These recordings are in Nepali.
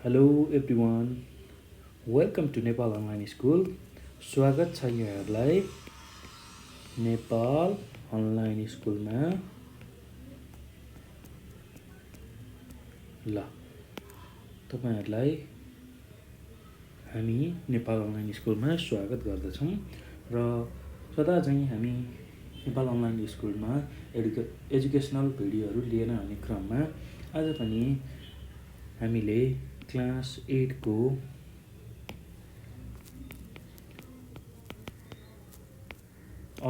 Hello everyone, welcome to Nepal online school. स्वागत छ यहाँहरूलाई नेपाल अनलाइन स्कुलमा। ल तपाईँहरूलाई हामी नेपाल अनलाइन स्कुलमा स्वागत गर्दछौँ र सदा चाहिँ हामी नेपाल अनलाइन स्कुलमा एजुकेसनल भिडियोहरू लिएर आउने क्रममा आज पनि हामीले क्लास 8 को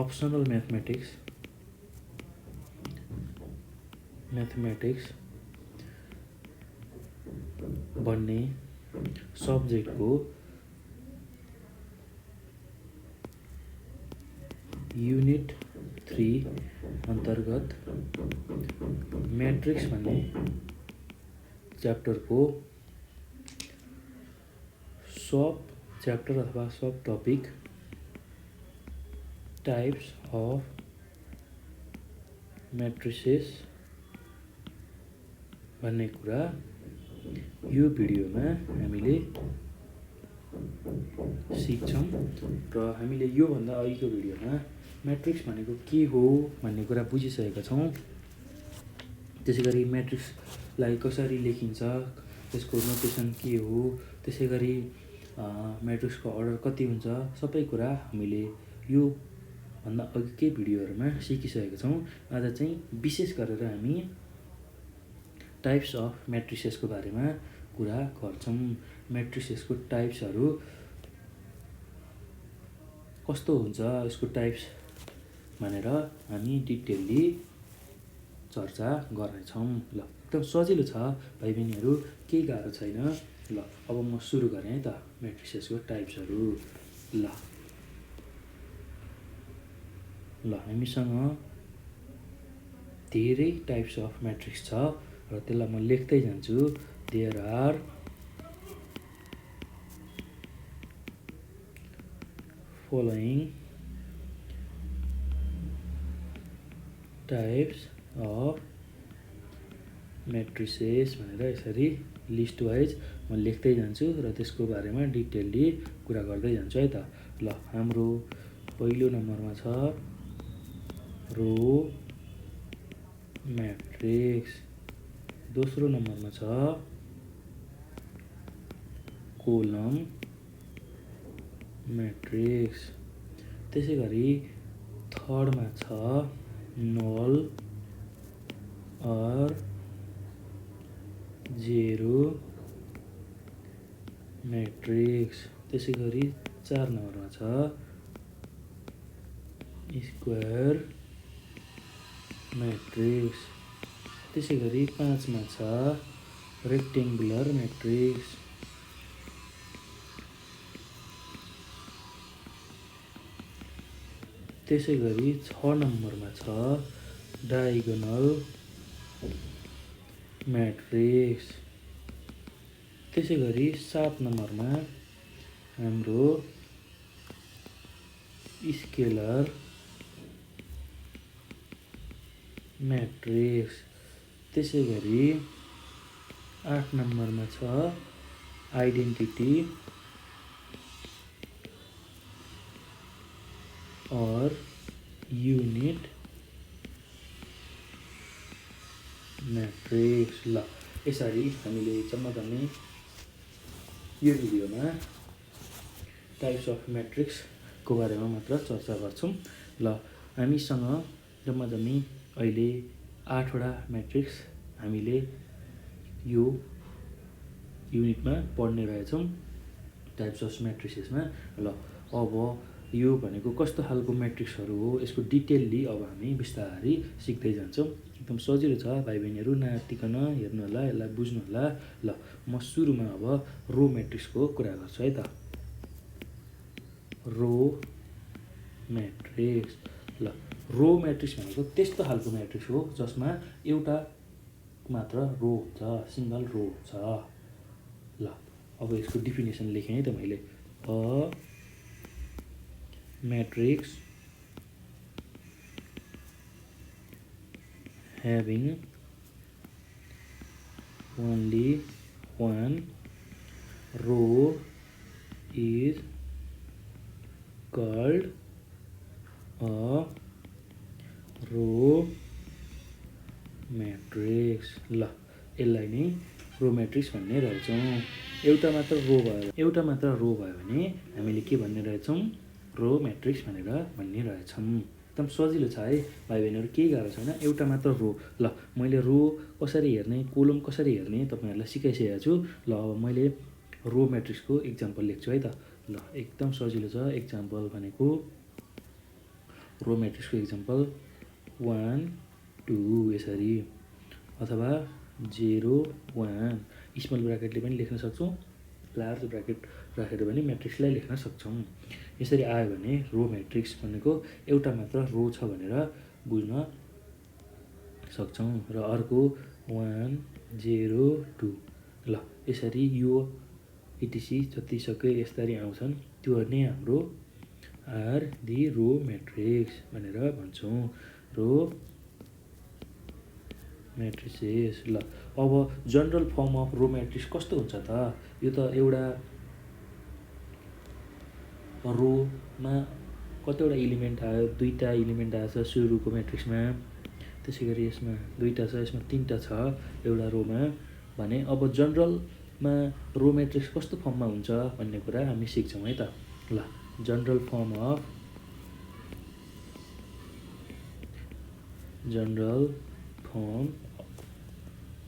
अप्सनल म्याथमेटिक्स भन्ने सब्जेक्टको युनिट 3 अन्तर्गत म्याट्रिक्स भन्ने च्याप्टरको सब च्याप्टर अथवा सब टपिक टाइप्स अफ म्याट्रिसेस भन्ने कुरा यो भिडियोमा हामीले सिक्छौँ र हामीले योभन्दा अघिको भिडियोमा म्याट्रिक्स भनेको के हो भन्ने कुरा बुझिसकेका छौँ। त्यसै गरी म्याट्रिक्सलाई कसरी लेखिन्छ, त्यसको नोटेसन के हो, त्यसै गरी म्याट्रिक्सको अर्डर कति हुन्छ, सबै कुरा हामीले यो भन्दा अघिकै भिडियोहरूमा सिकिसकेका छौँ। आज चाहिँ विशेष गरेर हामी टाइप्स अफ म्याट्रिसेसको बारेमा कुरा गर्छौँ। म्याट्रिसेसको टाइप्सहरू कस्तो हुन्छ, यसको टाइप्स भनेर हामी डिटेलली चर्चा गर्नेछौँ। ल एकदम सजिलो छ भाइ बहिनीहरू, केही गाह्रो छैन। ल अब म सुरु गरेँ है त म्याट्रिसेसको टाइप्सहरू। ल हामीसँग धेरै टाइप्स अफ म्याट्रिक्स छ र त्यसलाई म लेख्दै जान्छु। There are following types of matrices भनेर यसरी लिस्ट वाइज म लेख्दै जान्छु र त्यसको बारेमा डिटेलली कुरा गर्दै जान्छु है त। ल हाम्रो पहिलो नम्बरमा छ रो म्याट्रिक्स, दोस्रो नम्बरमा छ कोलम म्याट्रिक्स, त्यसै गरी थर्डमा छ नल अर जेरो म्याट्रिक्स, त्यसै गरी 4 नम्बरमा छ स्क्वायर म्याट्रिक्स, त्यसै गरी 5मा छ रेक्टेङ्गुलर म्याट्रिक्स, त्यसै गरी 6 नम्बरमा छ डायगोनल म्याट्रिक्स, त्यसै गरी 7 नम्बरमा हाम्रो स्केलर म्याट्रिक्स, त्यसै गरी 8 नम्बरमा छ आइडेन्टिटी और युनिट म्याट्रिक्स। ल यसरी हामीले जम्मै यो भिडियोमा टाइप्स अफ म्याट्रिक्सको बारेमा मात्र चर्चा गर्छौँ। ल हामीसँग जम्मै अहिले 8वटा म्याट्रिक्स हामीले यो युनिटमा पढ्ने रहेछौँ टाइप्स अफ म्याट्रिसेसमा। ल अब यो भनेको कस्तो खालको म्याट्रिक्सहरू हो, यसको डिटेलली अब हामी बिस्तारै सिक्दै जान्छौँ। एकदम सजिलो छ भाइ बहिनीहरू, नआत्तिकन हेर्नु होला, यसलाई बुझ्नु होला। ल म सुरुमा अब रो म्याट्रिक्सको कुरा गर्छु है त। रो म्याट्रिक्स, ल रो म्याट्रिक्स भनेको त्यस्तो खालको म्याट्रिक्स हो जसमा एउटा मात्र रो हुन्छ, सिङ्गल रो हुन्छ। ल अब यसको डिफिनेसन लेखेँ है त मैले। Matrix having only one row is called a row matrix. ल यसलाई नै रो म्याट्रिक्स भन्ने रहेछौँ। एउटा मात्र रो भयो भने हामीले के भन्ने रहेछौँ? रो म्याट्रिक्स भनेर भन्ने रहेछौँ। एकदम सजिलो छ है भाइ बहिनीहरू, केही गाह्रो छैन। एउटा मात्र रो। ल मैले रो कसरी हेर्ने, कोलम कसरी हेर्ने तपाईँहरूलाई सिकाइसकेको छु। ल अब मैले रो म्याट्रिक्सको इक्जाम्पल लेख्छु है त। ल एकदम सजिलो छ। इक्जाम्पल भनेको रो म्याट्रिक्सको इक्जाम्पल 1 2 यसरी, अथवा 0 1 स्मल ब्राकेटले पनि लेख्न सक्छौँ, लार्ज ब्राकेट राखेर पनि म्याट्रिक्सलाई लेख्न सक्छौँ। यसरी आयो भने रो म्याट्रिक्स भनेको एउटा मात्र रो छ भनेर बुझ्न सक्छौँ। र अर्को 1 0 2। ल यसरी यो इटिसी जति सबै यसरी आउँछन् त्यो नै हाम्रो आर दि रो म्याट्रिक्स भनेर भन्छौँ। रो म्याट्रिसेस। ल अब general form of row matrix कस्तो हुन्छ त? यो त एउटा रोमा कतिवटा इलिमेन्ट आयो, 2टा इलिमेन्ट आएछ सुरुको म्याट्रिक्समा। त्यसै गरी यसमा 2टा छ, यसमा 3टा छ एउटा रोमा भने अब जनरलमा रो म्याट्रिक्स कस्तो फर्ममा हुन्छ भन्ने कुरा हामी सिक्छौँ है त। ल general form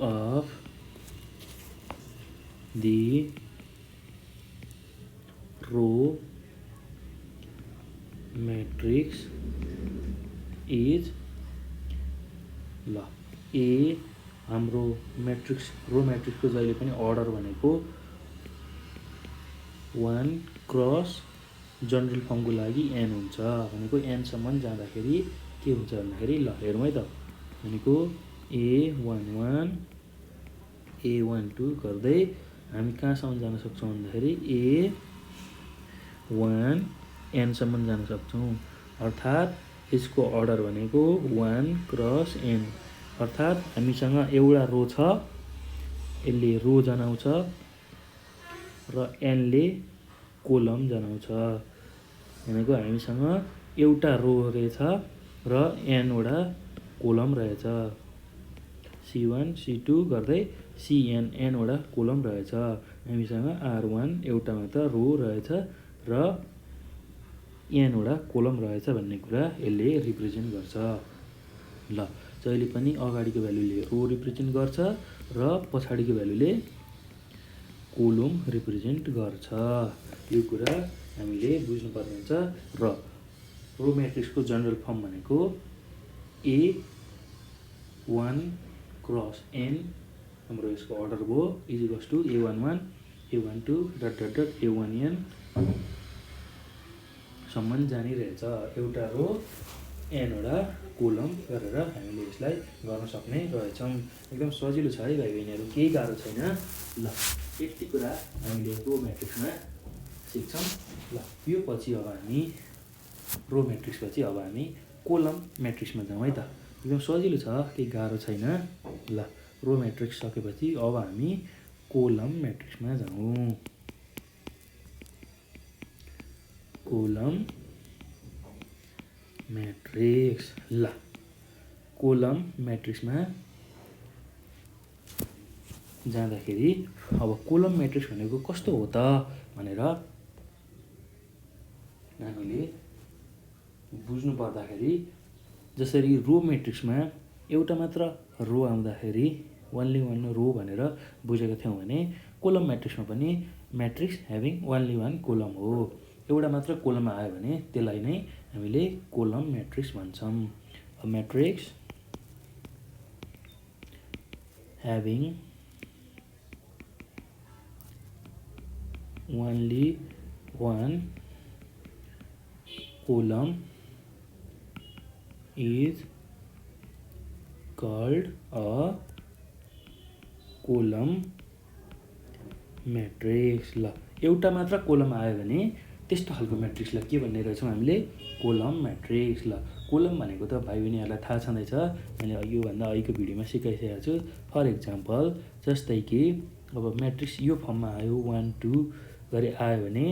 of the row matrix is. ल ए हाम्रो म्याट्रिक्स रो म्याट्रिक्सको जहिले पनि अर्डर भनेको 1 क्रस जनरल फर्मको लागि n हुन्छ भनेको nसम्म जाँदाखेरि के हुन्छ भन्दाखेरि ल हेरौँ है त। भनेको A11 A12 गर्दै हामी कहाँसम्म जान सक्छौँ भन्दाखेरि A1 nसम्म जान सक्छौँ। अर्थात् यसको अर्डर भनेको 1 क्रस n। अर्थात् हामीसँग एउटा रो छ, यसले रो जनाउँछ र nले कोलम जनाउँछ। भनेको हामीसँग एउटा रो रहेछ र nवटा कोलम रहेछ। C1 C2 गर्दै Cn nवटा कोलम रहेछ। हामीसँग R1 एउटा मात्र रो रहेछ र nवटा कोलम रहेछ भन्ने कुरा यसले रिप्रेजेन्ट गर्छ। ल जहिले पनि अगाडिको भ्यालुले रो रिप्रेजेन्ट गर्छ र पछाडिको भ्यालुले कोलम रिप्रेजेन्ट गर्छ। यो कुरा हामीले बुझ्नुपर्ने हुन्छ। र रो म्याट्रिक्सको जनरल फर्म भनेको A1 क्रस n हाम्रो यसको अर्डर भयो equals to A11 A12 A1n सम्म जाने रहेछ। एउटा रो nवटा कोलम गरेर हामीले यसलाई गर्न सक्ने रहेछौँ। एकदम सजिलो छ है भाइ बहिनीहरू, केही गाह्रो छैन। ल यति कुरा हामीले रो म्याट्रिक्समा सिक्छौँ। ल यो पछि अब हामी रो म्याट्रिक्स पछि अब हामी कोलम म्याट्रिक्समा जाउँ है त। एकदम सजिलो छ, केही गाह्रो छैन। ल रो म्याट्रिक्स सकेपछि अब हामी कोलम म्याट्रिक्समा जाउँ। कोलम म्याट्रिक्स। ल कोलम म्याट्रिक्समा जाँदाखेरि अब कोलम म्याट्रिक्स भनेको कस्तो हो त भनेर हामीले बुझ्नु पर्दाखेरि, जसरी रो म्याट्रिक्समा एउटा मात्र रो आउँदाखेरि ओन्ली वान रो भनेर बुझेका थियौँ भने कोलम म्याट्रिक्समा पनि matrix having only one column हो। एउटा मात्र कोलम आयो भने त्यसलाई नै हामीले कोलम म्याट्रिक्स भन्छौँ। A matrix having only one column is called a column matrix. ल एउटा मात्र कोलम आयो भने त्यस्तो खालको म्याट्रिक्सलाई के भन्ने रहेछौँ हामीले? Column matrix. ल कोलम भनेको त भाइ बहिनीहरूलाई थाहा छँदैछ, मैले योभन्दा अघिको भिडियोमा सिकाइसकेको छु। फर इक्जाम्पल जस्तै कि अब म्याट्रिक्स यो फर्ममा आयो 1 2 गरी आयो भने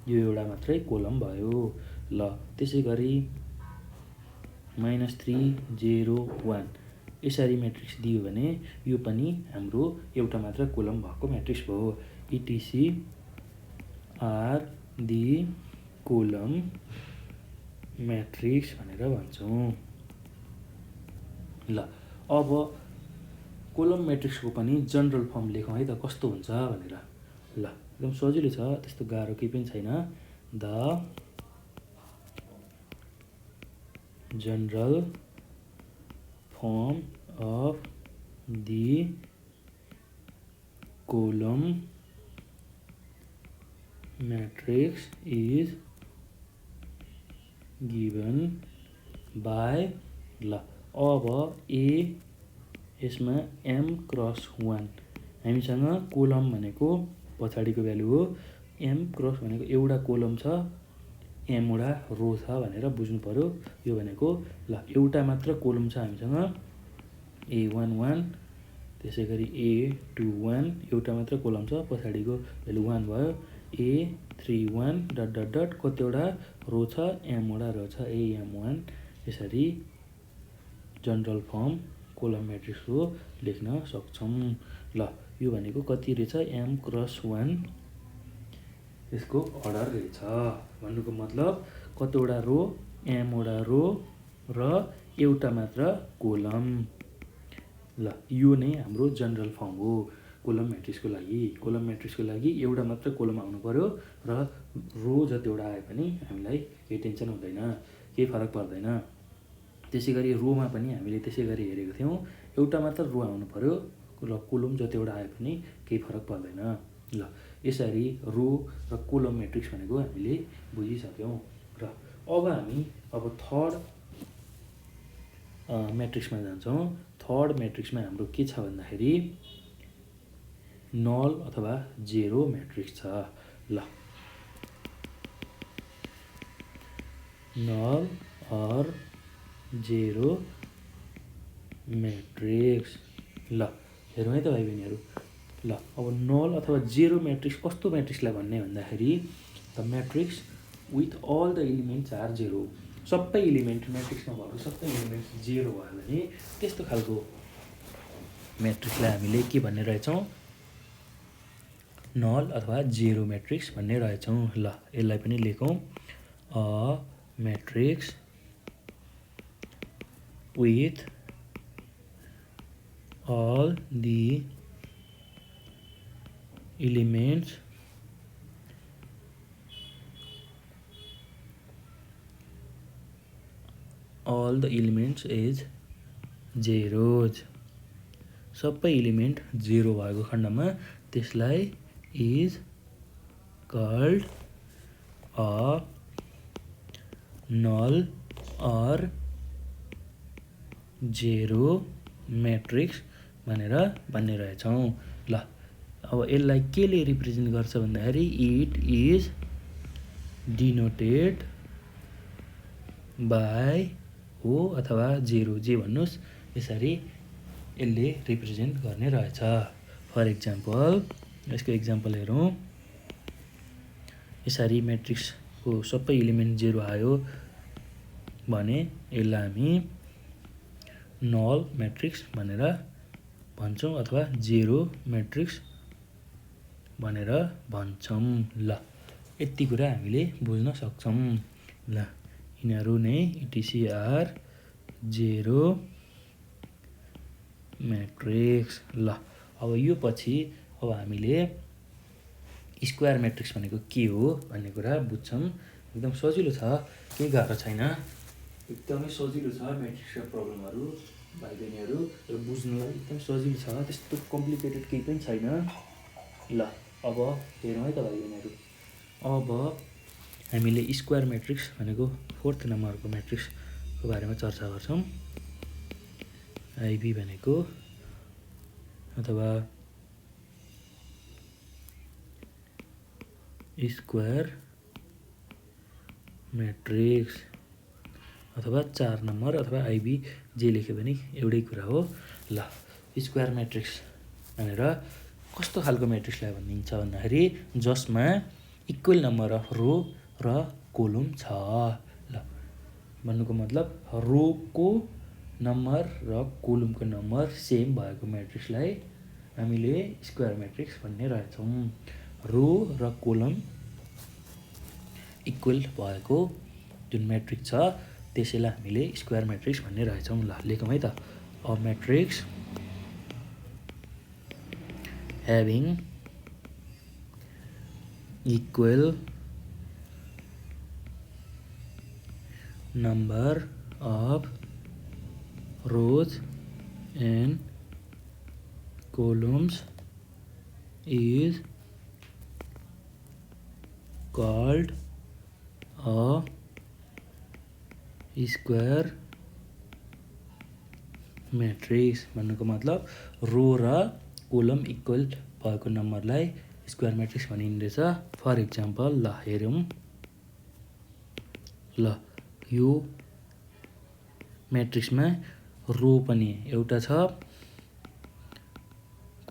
यो एउटा मात्रै कोलम भयो। ल त्यसै गरी -3 0 1 यसरी म्याट्रिक्स दियो भने यो पनि हाम्रो एउटा मात्र कोलम भएको म्याट्रिक्स भयो। इटिसी आर दि कोलम म्याट्रिक्स भनेर भन्छौँ। ल अब कोलम म्याट्रिक्सको पनि जनरल फर्म लेखौँ है त कस्तो हुन्छ भनेर। ल एकदम सजिलो छ, त्यस्तो गाह्रो केही पनि छैन। The general form of the column matrix is given by ल अब ए यसमा m क्रस 1 हामीसँग कोलम भनेको पछाडिको भ्यालु हो, m क्रस भनेको एउटा कोलम छ m वटा रो छ भनेर बुझ्नु पर्यो। यो भनेको ल एउटा मात्र कोलम छ हामीसँग A11 त्यसै गरी A21 एउटा मात्र कोलम छ पछाडिको भ्यालु 1 भयो। A31 डट डट डट कतिवटा रो छ m वटा रो छ AM1 यसरी जनरल फर्म कोलम म्याट्रिक्सको लेख्न सक्छौँ। ल यो भनेको कति रहेछ m क्रस 1 यसको अर्डर रहेछ भन्नुको मतलब कतिवटा रो m वटा रो र एउटा मात्र कोलम। ल यो नै हाम्रो जनरल फर्म हो कोलम म्याट्रिक्सको लागि। कोलम म्याट्रिक्सको लागि एउटा मात्र कोलम आउनु पर्यो र रो जतिवटा आए पनि हामीलाई केही टेन्सन हुँदैन, केही फरक पर्दैन। त्यसै गरी रोमा पनि हामीले त्यसै गरी हेरेको थियौँ, एउटा मात्र रो आउनु पर्यो र कोलम जतिवटा आए पनि केही फरक पर्दैन। ल यसरी रो र कोलम म्याट्रिक्स भनेको हामीले बुझिसक्यौँ। र अब हामी थर्ड म्याट्रिक्समा जान्छौँ। थर्ड म्याट्रिक्समा हाम्रो के छ भन्दाखेरि नल अथवा जेरो म्याट्रिक्स छ। ल नल अर जेरो म्याट्रिक्स। ल हेरौँ है त भाइ बहिनीहरू। ल अब नल अथवा जेरो म्याट्रिक्स कस्तो म्याट्रिक्सलाई भन्ने भन्दाखेरि the matrix with all the elements are zero. सबै एलिमेन्ट म्याट्रिक्समा भएको सबै एलिमेन्ट्स जेरो भयो भने त्यस्तो खालको म्याट्रिक्सलाई हामीले के भन्ने रहेछौँ नल अथवा जेरो म्याट्रिक्स भन्ने रहेछौँ। ल यसलाई पनि लेखौँ a matrix with all the elements is zeros। सबै एलिमेन्ट जेरो भएको खण्डमा त्यसलाई is called a null or zero matrix भनेर भन्ने रहेछौँ। ल अब यसलाई केले रिप्रेजेन्ट गर्छ भन्दाखेरि इट इज डिनोटेड बाई हो अथवा जेरो जे भन्नुहोस् यसरी यसले रिप्रेजेन्ट गर्ने रहेछ। फर इक्जाम्पल यसको इक्जाम्पल हेरौँ। यसरी म्याट्रिक्सको सबै एलिमेन्ट जेरो आयो भने यसलाई हामी नल म्याट्रिक्स भनेर भन्छौँ अथवा जेरो म्याट्रिक्स भनेर भन्छौँ। ल यति कुरा हामीले बुझ्न सक्छौँ। ल यिनीहरू नै इटिसिआर जेरो म्याट्रिक्स। ल अब यो पछि अब हामीले स्क्वायर म्याट्रिक्स भनेको के हो भन्ने कुरा बुझ्छौँ। एकदम सजिलो छ, केही गाह्रो छैन, एकदमै सजिलो छ म्याट्रिक्सका प्रब्लमहरू भाइ बहिनीहरू र बुझ्नुलाई एकदम सजिलो छ, त्यस्तो कम्प्लिकेटेड केही पनि छैन। ल अब हेरौँ है त भाइ बहिनीहरू। अब हामीले स्क्वायर म्याट्रिक्स भनेको 4th नम्बरको म्याट्रिक्सको बारेमा चर्चा गर्छौँ। आइबी भनेको अथवा स्क्वायर म्याट्रिक्स अथवा 4 नम्बर अथवा आइबी जे लेख्यो भने एउटै कुरा हो। ल स्क्वायर म्याट्रिक्स भनेर कस्तो खालको म्याट्रिक्सलाई भनिन्छ भन्दाखेरि जसमा इक्वल नम्बर अफ रो र कोलम छ। ल भन्नुको मतलब रोको नम्बर र कोलमको नम्बर सेम भएको म्याट्रिक्सलाई हामीले स्क्वायर म्याट्रिक्स भन्ने रहेछौँ। रो र कोलम इक्वल भएको जुन म्याट्रिक्स छ त्यसैलाई हामीले स्क्वायर म्याट्रिक्स भन्ने रहेछौँ। ल लेखौँ है त। A matrix having equal number of rows and columns is called a square matrix। भन्नुको मतलब रो र कोलम इक्वल भएको नम्बरलाई स्क्वायर म्याट्रिक्स भनिँदैछ। फर इक्जाम्पल ल हेरौँ। ल यो म्याट्रिक्समा रो पनि एउटा छ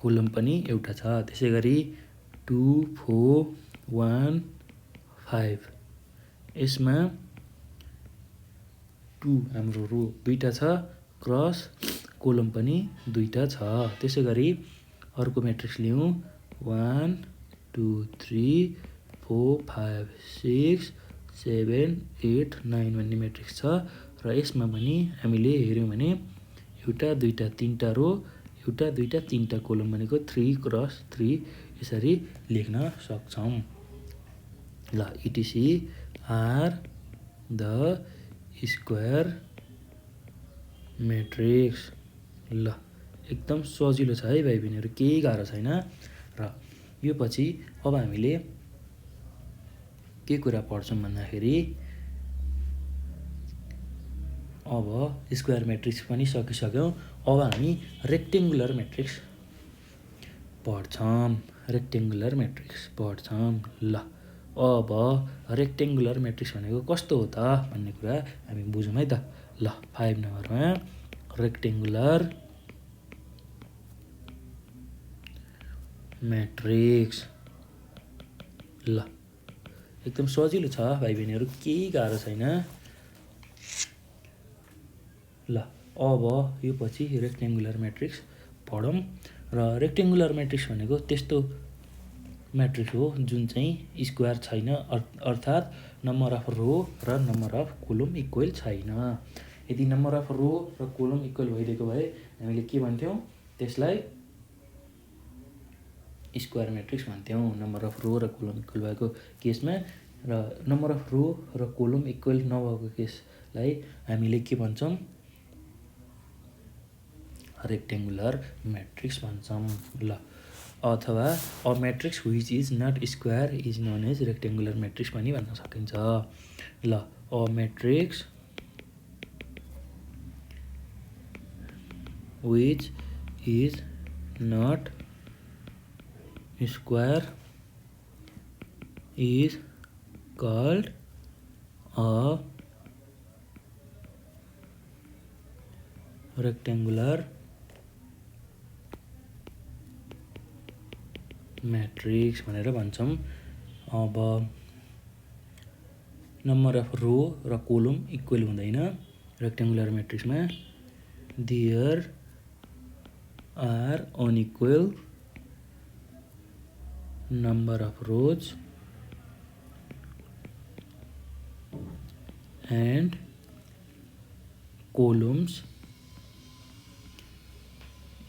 कोलम पनि एउटा छ। त्यसै गरी 2 4 1 5 यसमा 2 हाम्रो रो दुईटा छ क्रस कोलम पनि दुईटा छ। त्यसै गरी अर्को म्याट्रिक्स लिउँ 1 2 3 4 5 6 7 8 9 भन्ने म्याट्रिक्स छ र यसमा पनि हामीले हेऱ्यौँ भने एउटा दुईटा तिनवटा रो एउटा दुईटा तिनवटा कोलम भनेको 3 क्रस 3 यसरी लेख्न सक्छौँ। ल इटिसी आर द स्क्वायर म्याट्रिक्स। ल एकदम सजिलो छ है भाइ बहिनीहरू, केही गाह्रो छैन। र यो पछि अब हामीले के कुरा पढ्छौँ भन्दाखेरि अब स्क्वायर म्याट्रिक्स पनि सकिसक्यौँ। अब हामी रेक्टेङ्गुलर म्याट्रिक्स पढ्छौँ। रेक्टेङ्गुलर म्याट्रिक्स पढ्छौँ। ल अब रेक्टेङ्गुलर म्याट्रिक्स भनेको कस्तो हो त भन्ने कुरा हामी बुझौँ है त। ल 5 नम्बरमा रेक्टेङ्गुलर म्याट्रिक्स। ल एकदम सजिलो छ भाइ बहिनीहरू, केही गाह्रो छैन। ल अब यो पछि रेक्टेङ्गुलर म्याट्रिक्स पढौँ। र रेक्टेङ्गुलर म्याट्रिक्स भनेको त्यस्तो म्याट्रिक्स हो जुन चाहिँ स्क्वायर छैन, अर्थात् नम्बर अफ रो र नम्बर अफ कोलम इक्वल छैन। यदि नम्बर अफ रो र कोलम इक्वल भइदिएको भए हामीले के भन्थ्यौँ, त्यसलाई स्क्वायर म्याट्रिक्स भन्थ्यौँ। नम्बर अफ रो र कोलम इक्वल भएको केसमा र नम्बर अफ रो र कोलम इक्वल नभएको केसलाई हामीले के भन्छौँ, रेक्टेङ्गुलर म्याट्रिक्स भन्छौँ। ल अथवा a matrix which is not square is known as rectangular matrix पनि भन्न सकिन्छ। ल a matrix which is not square is called a rectangular matrix भनेर भन्छौँ। अब नम्बर अफ रो र कोलम इक्वल हुँदैन रेक्टेङ्गुलर म्याट्रिक्समा। There are unequal number of rows and columns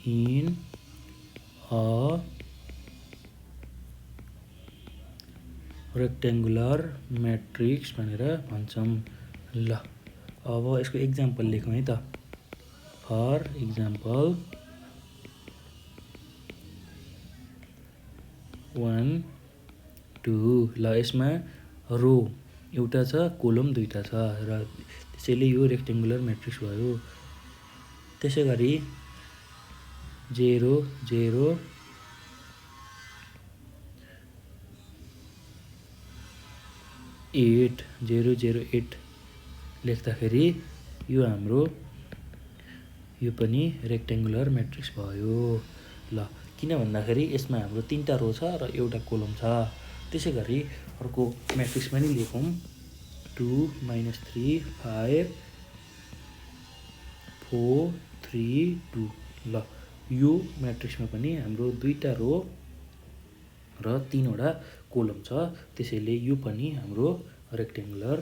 in a rectangular matrix भनेर भन्छौँ। ल अब यसको एक्जाम्पल लेखौँ है त। फर इक्जाम्पल 1 2 ल यसमा रो एउटा छ कोलम दुईटा छ र त्यसैले यो रेक्टेङ्गुलर म्याट्रिक्स भयो। त्यसै गरी 0 0 8 0 0 8 लेख्दाखेरि यो हाम्रो यो पनि रेक्टेङ्गुलर म्याट्रिक्स भयो। ल किन भन्दाखेरि यसमा हाम्रो 3टा रो छ र एउटा कोलम छ। त्यसै गरी अर्को म्याट्रिक्स पनि लेखौँ 2 -3 5 4 3 2। ल यो म्याट्रिक्समा पनि हाम्रो 2टा रो र 3वटा कोलम छ, त्यसैले यो पनि हाम्रो रेक्टेङ्गुलर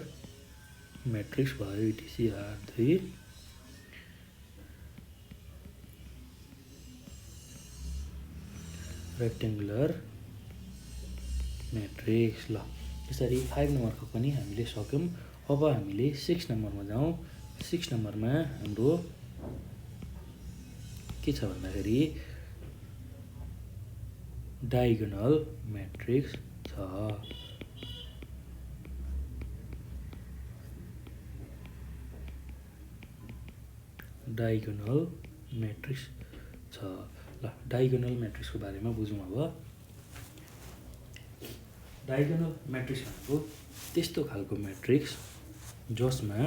म्याट्रिक्स भयो। It is R3 rectangular matrix. ल यसरी 5 नम्बरको पनि हामीले सक्यौँ। अब हामीले 6 नम्बरमा जाउँ। 6 नम्बरमा हाम्रो के छ भन्दाखेरि डायगोनल म्याट्रिक्स छ। डायगोनल म्याट्रिक्स छ। ल डायगोनल म्याट्रिक्सको बारेमा बुझौँ। अब डायगोनल म्याट्रिक्स भनेको त्यस्तो खालको म्याट्रिक्स जसमा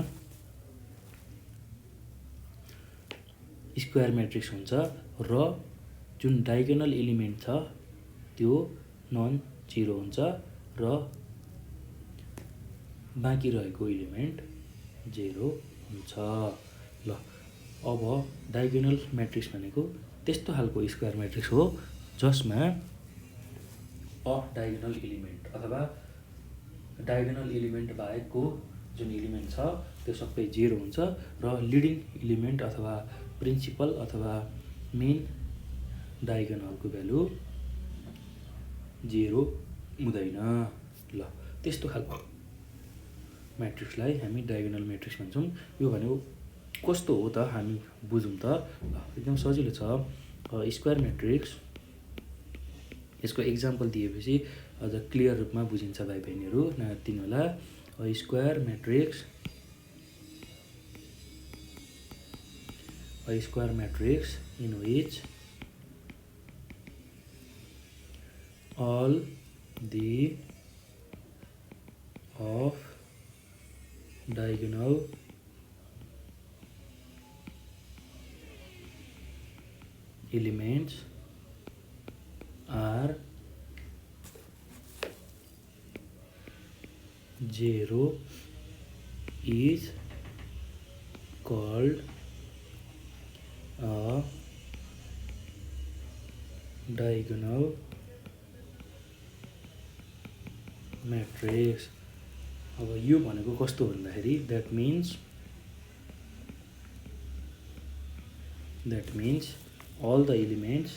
स्क्वायर म्याट्रिक्स हुन्छ र जुन डायगोनल एलिमेन्ट छ त्यो नन जिरो हुन्छ र बाँकी रहेको एलिमेन्ट 0 हुन्छ। ल अब डायगोनल म्याट्रिक्स भनेको त्यस्तो खालको स्क्वायर म्याट्रिक्स हो जसमा डायगोनल एलिमेन्ट अथवा डायगोनल एलिमेन्ट बाहेकको जुन एलिमेन्ट छ त्यो सबै 0 हुन्छ र लिडिङ एलिमेन्ट अथवा प्रिन्सिपल अथवा मेन डायगोनलको भ्यालु 0 हुँदैन। ल त्यस्तो खालको म्याट्रिक्सलाई हामी डायगोनल म्याट्रिक्स भन्छौँ। यो भनेको कस्तो हो त हामी बुझौँ त। एकदम सजिलो छ। स्क्वायर म्याट्रिक्स यसको एक्जाम्पल दिएपछि अझ क्लियर रूपमा बुझिन्छ भाइ बहिनीहरू, नयाँ होला। Square matrix a square matrix in which all the of diagonal elements are 0 is called a diagonal matrix। अब यो भनेको कस्तो भन्दाखेरि that means all the elements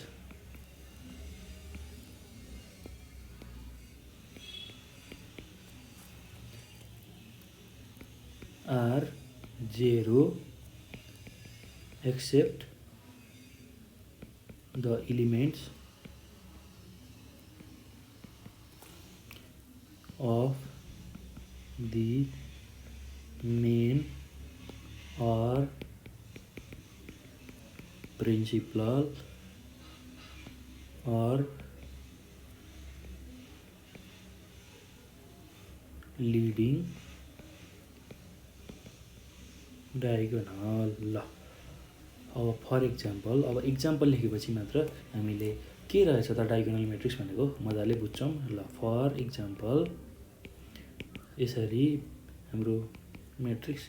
are 0 except the elements of the main or principal or leading diagonal. ल अब फर इक्जाम्पल, अब इक्जाम्पल लेखेपछि मात्र हामीले के रहेछ त डायगोनल म्याट्रिक्स भनेको मजाले बुझ्छौँ। ल फर इक्जाम्पल यसरी हाम्रो म्याट्रिक्स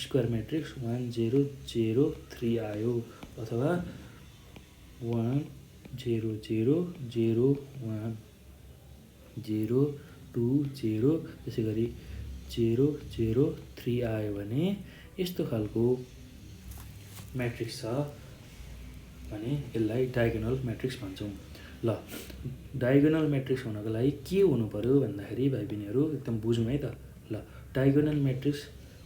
स्क्वायर म्याट्रिक्स 1 0 0 3 आयो अथवा 1 0 0 0 1 0 2 0 त्यसै गरी 0 0 3 आयो भने यस्तो खालको म्याट्रिक्स छ भने यसलाई डायगोनल म्याट्रिक्स भन्छौँ। ल डायगोनल म्याट्रिक्स हुनको लागि के हुनु पर्यो भन्दाखेरि भाइ बहिनीहरू एकदम बुझौँ है त। ल डायगोनल म्याट्रिक्स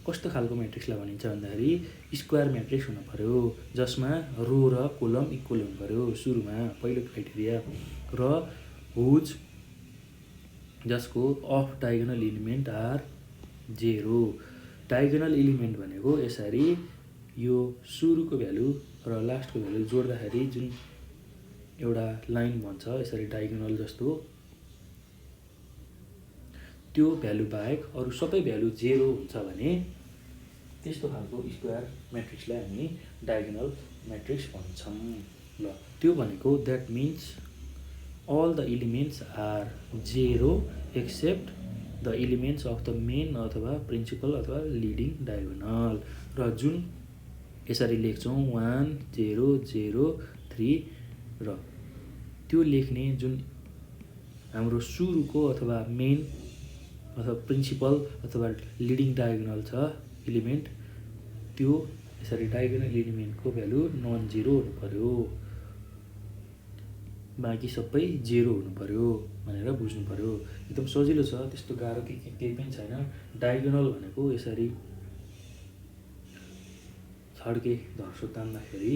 कस्तो खालको म्याट्रिक्सलाई भनिन्छ भन्दाखेरि स्क्वायर म्याट्रिक्स हुनु पर्यो जसमा रो र कोलम इक्वल हुनु पर्यो सुरुमा, पहिलो क्राइटेरिया, र हुज जसको off diagonal element are 0। Diagonal element भनेको यसरी यो सुरुको भ्यालु र लास्टको भ्यालु जोड्दाखेरि जुन एउटा लाइन भन्छ यसरी डायगोनल जस्तो, त्यो भ्यालु बाहेक अरू सबै भ्यालु 0 हुन्छ भने त्यस्तो खालको स्क्वायर म्याट्रिक्सलाई हामी डायगोनल म्याट्रिक्स भन्छौँ। ल त्यो भनेको that means all the elements are 0 except the elements of the main अथवा प्रिन्सिपल अथवा लिडिङ डायगोनल र जुन यसरी लेख्छौँ 1 0 0 3 र त्यो लेख्ने जुन हाम्रो सुरुको अथवा मेन अथवा प्रिन्सिपल अथवा लिडिङ डायगोनल छ एलिमेन्ट त्यो यसरी डायगोनल एलिमेन्टको भ्यालु नन जिरो हुनु पर्यो, बाँकी सबै 0 हुनु पर्यो भनेर बुझ्नु पर्यो। एकदम सजिलो छ, त्यस्तो गाह्रो केही पनि छैन। डायगोनल भनेको यसरी छड्के धर्सो तान्दाखेरि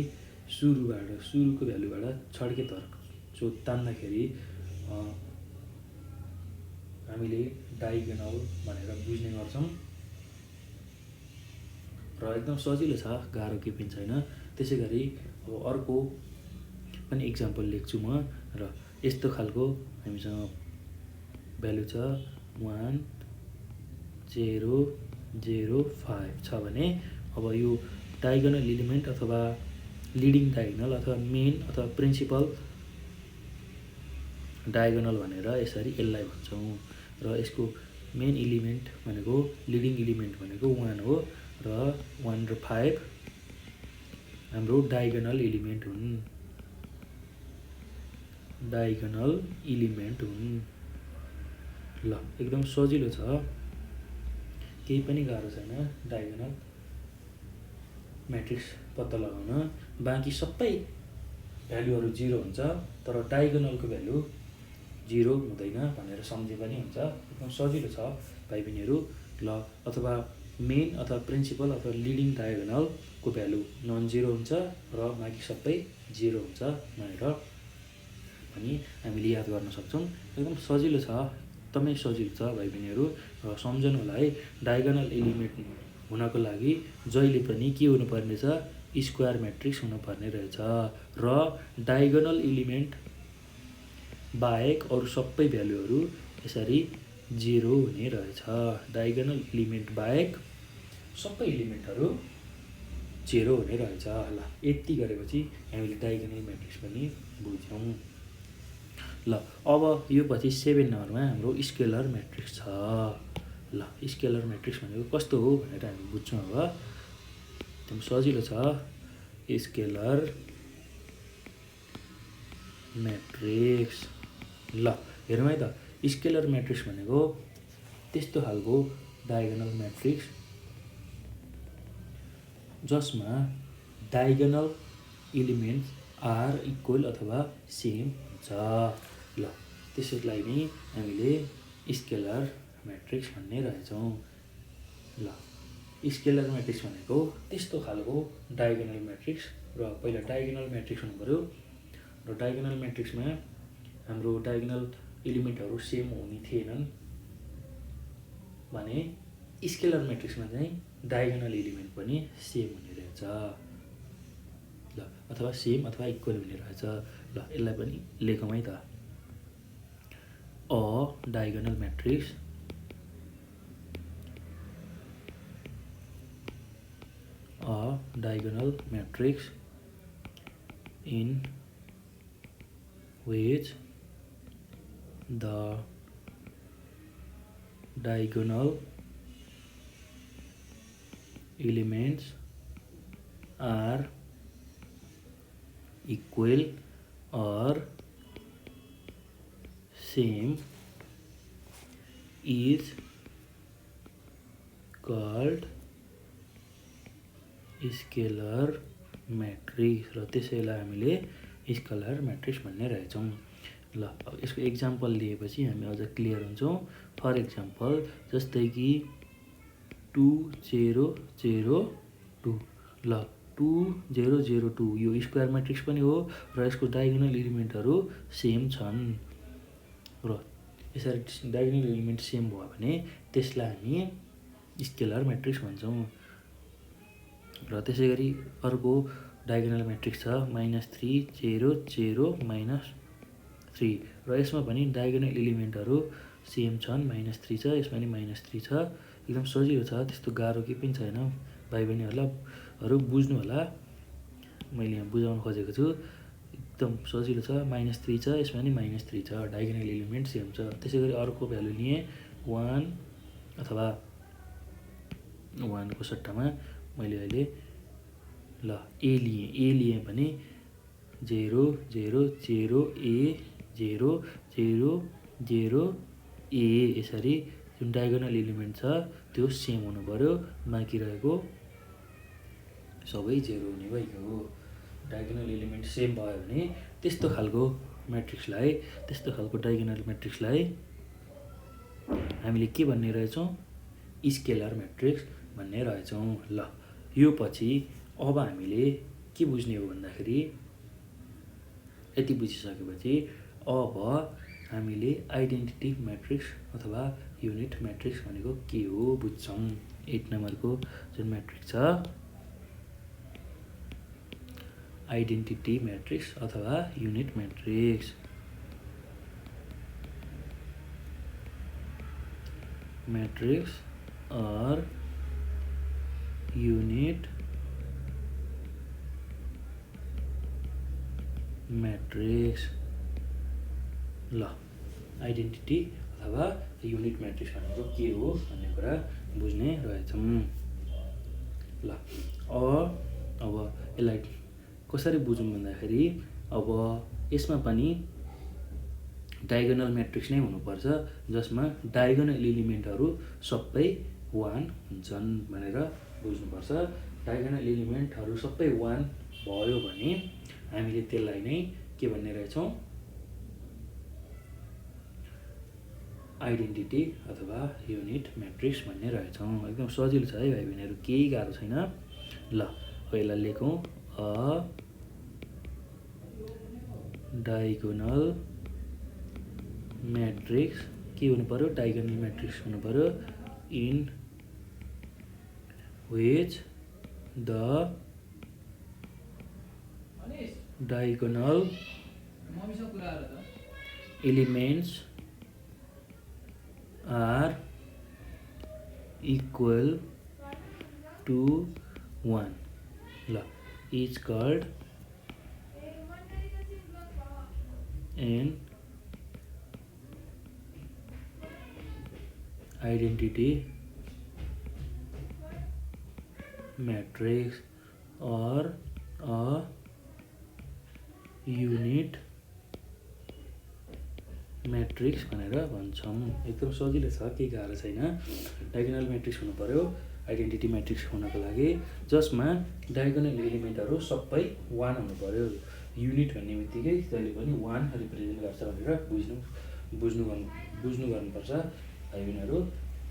सुरुको भ्यालुबाट छड्के धर्सो तान्दाखेरि हामीले डायगोनल भनेर बुझ्ने गर्छौँ र एकदम सजिलो छ, गाह्रो केही पनि छैन। त्यसै गरी अब अर्को पनि इक्जाम्पल लेख्छु म र यस्तो खालको हामीसँग भ्यालु छ 1 0 0 5 छ भने अब यो डायगोनल एलिमेन्ट अथवा लिडिङ डायगोनल अथवा मेन अथवा प्रिन्सिपल डायगोनल भनेर यसरी यसलाई भन्छौँ र यसको मेन एलिमेन्ट भनेको लिडिङ एलिमेन्ट भनेको 1 हो र 1 र 5 हाम्रो डायगोनल एलिमेन्ट हुन्, डायगोनल एलिमेन्ट हुन्। ल एकदम सजिलो छ, केही पनि गाह्रो छैन डायगोनल म्याट्रिक्स पत्ता लगाउन। बाँकी सबै भ्यालुहरू 0 हुन्छ तर डायगोनलको भ्यालु 0 हुँदैन भनेर सम्झे पनि हुन्छ। एकदम सजिलो छ भाइ बहिनीहरू। ल अथवा मेन अथवा प्रिन्सिपल अथवा लिडिङ डायगोनलको भ्यालु नन जिरो हुन्छ र बाँकी सबै 0 हुन्छ भनेर पनि हामीले याद गर्न सक्छौँ। एकदम सजिलो छ, एकदमै सजिलो छ भाइ बहिनीहरू। र सम्झनु होला है, डायगोनल एलिमेन्ट हुनको लागि जहिले पनि के हुनुपर्ने छ, स्क्वायर म्याट्रिक्स हुनुपर्ने रहेछ र डायगोनल एलिमेन्ट बाहेक अरू सबै भ्यालुहरू यसरी 0 हुने रहेछ। डायगोनल एलिमेन्ट बाहेक सबै एलिमेन्टहरू 0 हुने रहेछ। ल यति गरेपछि हामीले डायगोनल म्याट्रिक्स पनि बुझ्यौँ। ल अब यो पछि 7 नम्बरमा हाम्रो स्केलर म्याट्रिक्स छ। ल स्केलर म्याट्रिक्स भनेको कस्तो हो भनेर हामी बुझ्छौँ। अब एकदम सजिलो छ स्केलर म्याट्रिक्स। ल हेरौँ है त, स्केलर म्याट्रिक्स भनेको त्यस्तो खालको डायगोनल म्याट्रिक्स जसमा डायगोनल एलिमेन्ट्स आर इक्वल अथवा सेम हुन्छ। ल त्यसैलाई नै हामीले स्केलर म्याट्रिक्स भन्ने रहेछौँ। ल स्केलर म्याट्रिक्स भनेको त्यस्तो खालको डायगोनल म्याट्रिक्स र पहिला डायगोनल म्याट्रिक्स हुनु पर्यो र डायगोनल म्याट्रिक्समा हाम्रो डायगोनल एलिमेन्टहरू सेम हुने थिएनन् भने स्केलर म्याट्रिक्समा चाहिँ डायगोनल एलिमेन्ट पनि सेम हुने रहेछ। ल अथवा सेम अथवा इक्वल हुने रहेछ। ल यसलाई पनि लेखौँ है त, a diagonal matrix in which the diagonal elements are equal or same is called scalar matrix र त्यसैलाई हामीले स्केलर म्याट्रिक्स भन्ने रहेछौँ। ल अब यसको एक्जाम्पल लिएपछि हामी अझ क्लियर हुन्छौँ। फर एक्जाम्पल जस्तै कि 2 0 0 2। ल 2 0 0 2 यो स्क्वायर म्याट्रिक्स पनि हो र यसको डायगोनल एलिमेन्टहरू सेम छन् र यसरी डायगोनल एलिमेन्ट सेम भयो भने त्यसलाई हामी स्केलर म्याट्रिक्स भन्छौँ। र त्यसै गरी अर्को डायगोनल म्याट्रिक्स छ -3 0 0 -3 र यसमा पनि डायगोनल एलिमेन्टहरू सेम छन्, -3 छ, यसमा पनि -3 छ। एकदम सजिलो छ, त्यस्तो गाह्रो केही पनि छैन। भाइ बहिनीहरूलाई बुझ्नु होला, मैले यहाँ बुझाउन खोजेको छु। एकदम सजिलो छ। -3 छ, यसमा नि -3 छ, डायगोनल एलिमेन्ट सेम छ। त्यसै गरी अर्को भ्यालु लिएँ 1 अथवा 1 को सट्टामा मैले अहिले ल ए लिएँ भने 0 0 0 ए 0 0 0 ए, यसरी जुन डायगोनल एलिमेन्ट छ त्यो सेम हुनु पर्यो, बाँकी रहेको सबै 0 हुने भइगयो। डायगोनल एलिमेन्ट सेम भयो भने त्यस्तो खालको म्याट्रिक्सलाई, त्यस्तो खालको डायगोनल म्याट्रिक्सलाई हामीले के भन्ने रहेछौँ? स्केलर म्याट्रिक्स भन्ने रहेछौँ। ल यो पछि अब हामीले के बुझ्ने हो भन्दाखेरि, यति बुझिसकेपछि अब हामीले आइडेन्टिटी म्याट्रिक्स अथवा युनिट म्याट्रिक्स भनेको के हो बुझ्छौँ। 8 नम्बरको जुन म्याट्रिक्स छ, आइडेन्टिटी म्याट्रिक्स अथवा युनिट म्याट्रिक्स। मैट्रिक्स और यूनिट मैट्रिक्स। ल आइडेन्टिटी अथवा युनिट म्याट्रिक्स भनेको के हो भन्ने कुरा बुझ्ने रहेछौँ। ल अब यसलाई कसरी बुझौँ भन्दाखेरि, अब यसमा पनि डायगोनल म्याट्रिक्स नै हुनुपर्छ जसमा डायगोनल एलिमेन्टहरू सबै 1 हुन्छन् भनेर बुझ्नुपर्छ। डायगोनल एलिमेन्टहरू सबै 1 भयो भने हामीले त्यसलाई नै के भन्ने रहेछौँ? आइडेन्टिटी अथवा युनिट म्याट्रिक्स भन्ने रहेछौँ। एकदम सजिलो छ है भाइ बहिनीहरू, केही गाह्रो छैन। ल यसलाई लेखौँ, अ डायगोनल मैट्रिक्स के हुनु पर्यो? डायगोनल मैट्रिक्स हुनु पर्यो in which the diagonal elements are equal to 1 ल is called an identity matrix or a unit matrix भनेर भन्छौँ। एकदम सजिलो छ, केही गाह्रो छैन। डायगोनल मैट्रिक्स हुनु पर्यो आइडेन्टिटी मैट्रिक्स हुनको लागि, जसमा डायगोनल एलिमेन्टहरू सबै 1 हुनु पर्यो। युनिट भन्ने बित्तिकै जहिले पनि 1 रिप्रेजेन्ट गर्छ भनेर बुझ्नु गर्नुपर्छ भाइ बहिनीहरू।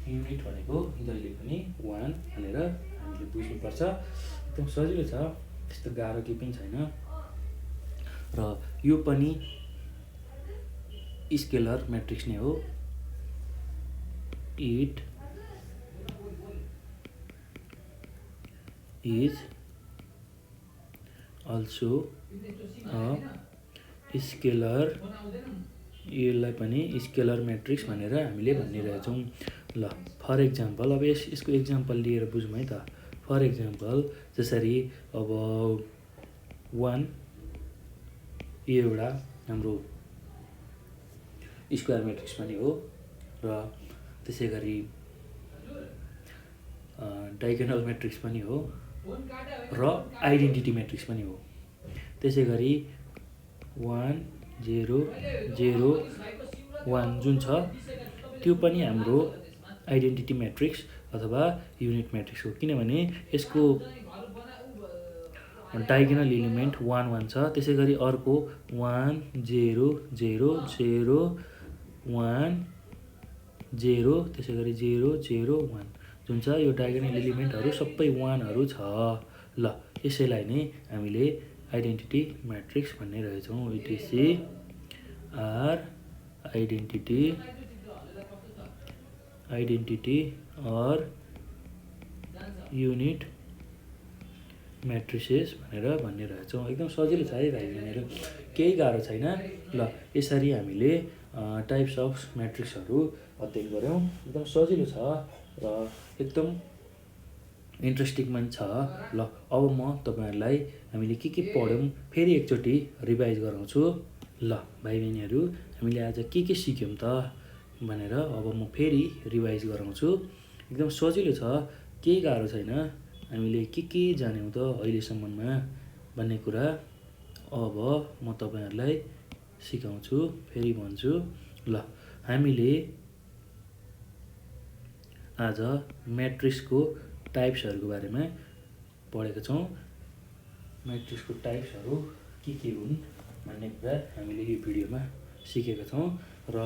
युनिट भनेको जहिले पनि 1 भनेर हामीले बुझ्नुपर्छ। एकदम सजिलो छ, त्यस्तो गाह्रो केही पनि छैन। र यो पनि स्केलर म्याट्रिक्स नै हो। It is also a scalar, यसलाई पनि स्केलर म्याट्रिक्स भनेर हामीले भनिरहेछौँ। ल फर इक्जाम्पल, अब यसको इक्जाम्पल लिएर बुझौँ है त। फर इक्जाम्पल जसरी अब 1 यो एउटा हाम्रो स्क्वायर म्याट्रिक्स पनि हो, र त्यसै गरी डायगोनल म्याट्रिक्स पनि हो, र आइडेन्टिटी म्याट्रिक्स पनि हो। त्यसै गरी 1 0 0 1 जुन छ त्यो पनि हाम्रो आइडेन्टिटी म्याट्रिक्स अथवा युनिट म्याट्रिक्स हो, किनभने यसको डायगोनल एलिमेन्ट 1 1 छ। त्यसै गरी अर्को 1 0 0 0 1 0, त्यसै गरी 0 0 1 जुन छ, यो डायगोनल एलिमेन्टहरू सबै 1हरू छ। ल यसैलाई नै हामीले आइडेन्टिटी म्याट्रिक्स भन्ने रहेछौँ। इटिसी आर आइडेन्टिटी और युनिट म्याट्रिसेस भनेर भन्ने रहेछौँ। एकदम सजिलो छ है भाइ बहिनीहरू, केही गाह्रो छैन। ल यसरी हामीले टाइप्स अफ म्याट्रिक्सहरू अध्ययन गऱ्यौँ। एकदम सजिलो छ र एकदम इन्ट्रेस्टिङ पनि छ। ल अब म तपाईँहरूलाई हामीले के पढ्यौँ फेरि एकचोटि रिभाइज गराउँछु। ल भाइ बहिनीहरू, हामीले आज के सिक्यौँ त भनेर अब म फेरि रिभाइज गराउँछु। एकदम सजिलो छ, केही गाह्रो छैन। हामीले के जान्यौँ त अहिलेसम्ममा भन्ने कुरा अब म तपाईँहरूलाई सिकाउँछु, फेरि भन्छु। ल हामीले आज म्याट्रिक्सको टाइप्सहरूको बारेमा पढेका छौँ। म्याट्रिक्सको टाइप्सहरू के हुन् भन्ने कुरा हामीले यो भिडियोमा सिकेका छौँ। र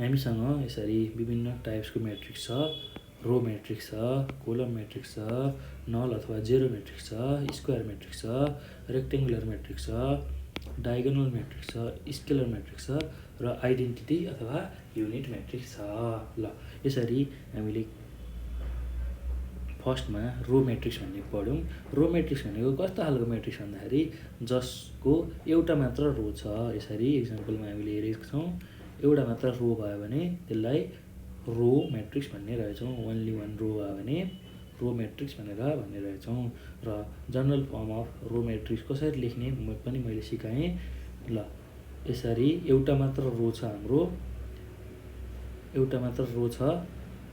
हामीसँग यसरी विभिन्न टाइप्सको म्याट्रिक्स छ। रो म्याट्रिक्स छ, कोलम म्याट्रिक्स छ, नल अथवा जेरो म्याट्रिक्स छ, स्क्वायर म्याट्रिक्स छ, रेक्टेङ्गुलर म्याट्रिक्स छ, डायगोनल म्याट्रिक्स छ, स्केलर म्याट्रिक्स छ र आइडेन्टिटी अथवा युनिट म्याट्रिक्स छ। ल यसरी हामीले फर्स्टमा रो म्याट्रिक्स भन्ने पढ्यौँ। रो म्याट्रिक्स भनेको कस्तो खालको म्याट्रिक्स भन्दाखेरि जसको एउटा मात्र रो छ। यसरी इक्जाम्पलमा हामीले हेरेको छौँ, एउटा मात्र रो भयो भने त्यसलाई रो म्याट्रिक्स भन्ने रहेछौँ। ओन्ली वान रो भयो भने रो म्याट्रिक्स भनेर भन्ने रहेछौँ। र general form of row matrix कसरी लेख्ने पनि मैले सिकाएँ। ल यसरी एउटा मात्र रो छ, हाम्रो एउटा मात्र रो छ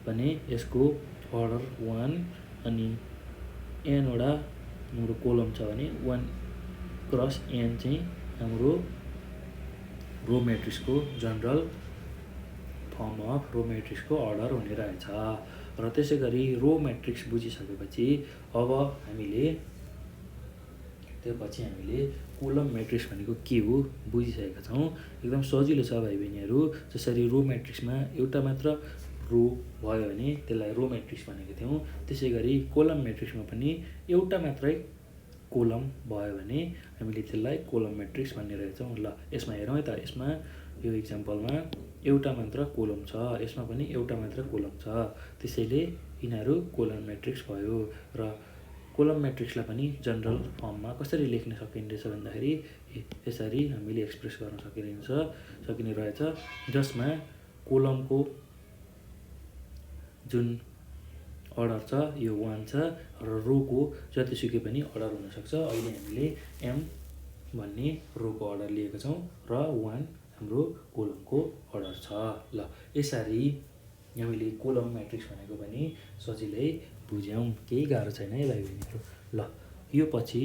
भने यसको अर्डर 1 अनि एनवटा हाम्रो कोलम छ भने 1 क्रस एन चाहिँ हाम्रो रो म्याट्रिक्सको जनरल फर्म अफ रो म्याट्रिक्सको अर्डर हुने रहेछ। र त्यसै गरी रो म्याट्रिक्स बुझिसकेपछि अब हामीले कोलम म्याट्रिक्स भनेको के हो बुझिसकेका छौँ। एकदम सजिलो छ भाइ बहिनीहरू। जसरी रो म्याट्रिक्समा एउटा मात्र रो भयो भने त्यसलाई रो म्याट्रिक्स भनेको थियौँ, त्यसै गरी कोलम म्याट्रिक्समा पनि एउटा मात्रै कोलम भयो भने हामीले त्यसलाई कोलम म्याट्रिक्स भन्ने रहेछौँ। ल यसमा हेरौँ है त। यसमा यो इक्जाम्पलमा एउटा मात्र कोलम छ, यसमा पनि एउटा मात्र कोलम छ, त्यसैले यिनीहरू कोलम म्याट्रिक्स भयो। र कोलम म्याट्रिक्सलाई पनि जनरल फर्ममा कसरी लेख्न सकिन्छ भन्दाखेरि यसरी हामीले एक्सप्रेस गर्न सकिने रहेछ, जसमा कोलमको जुन अर्डर छ यो 1 छ र रोको जतिसुकै पनि अर्डर हुनसक्छ। अहिले हामीले एम भन्ने रोको अर्डर लिएका छौँ र 1 हाम्रो कोलमको अर्डर छ। ल यसरी हामीले कोलम म्याट्रिक्स भनेको पनि सजिलै बुझ्यौँ, केही गाह्रो छैन है भाइ बहिनीहरू। ल यो पछि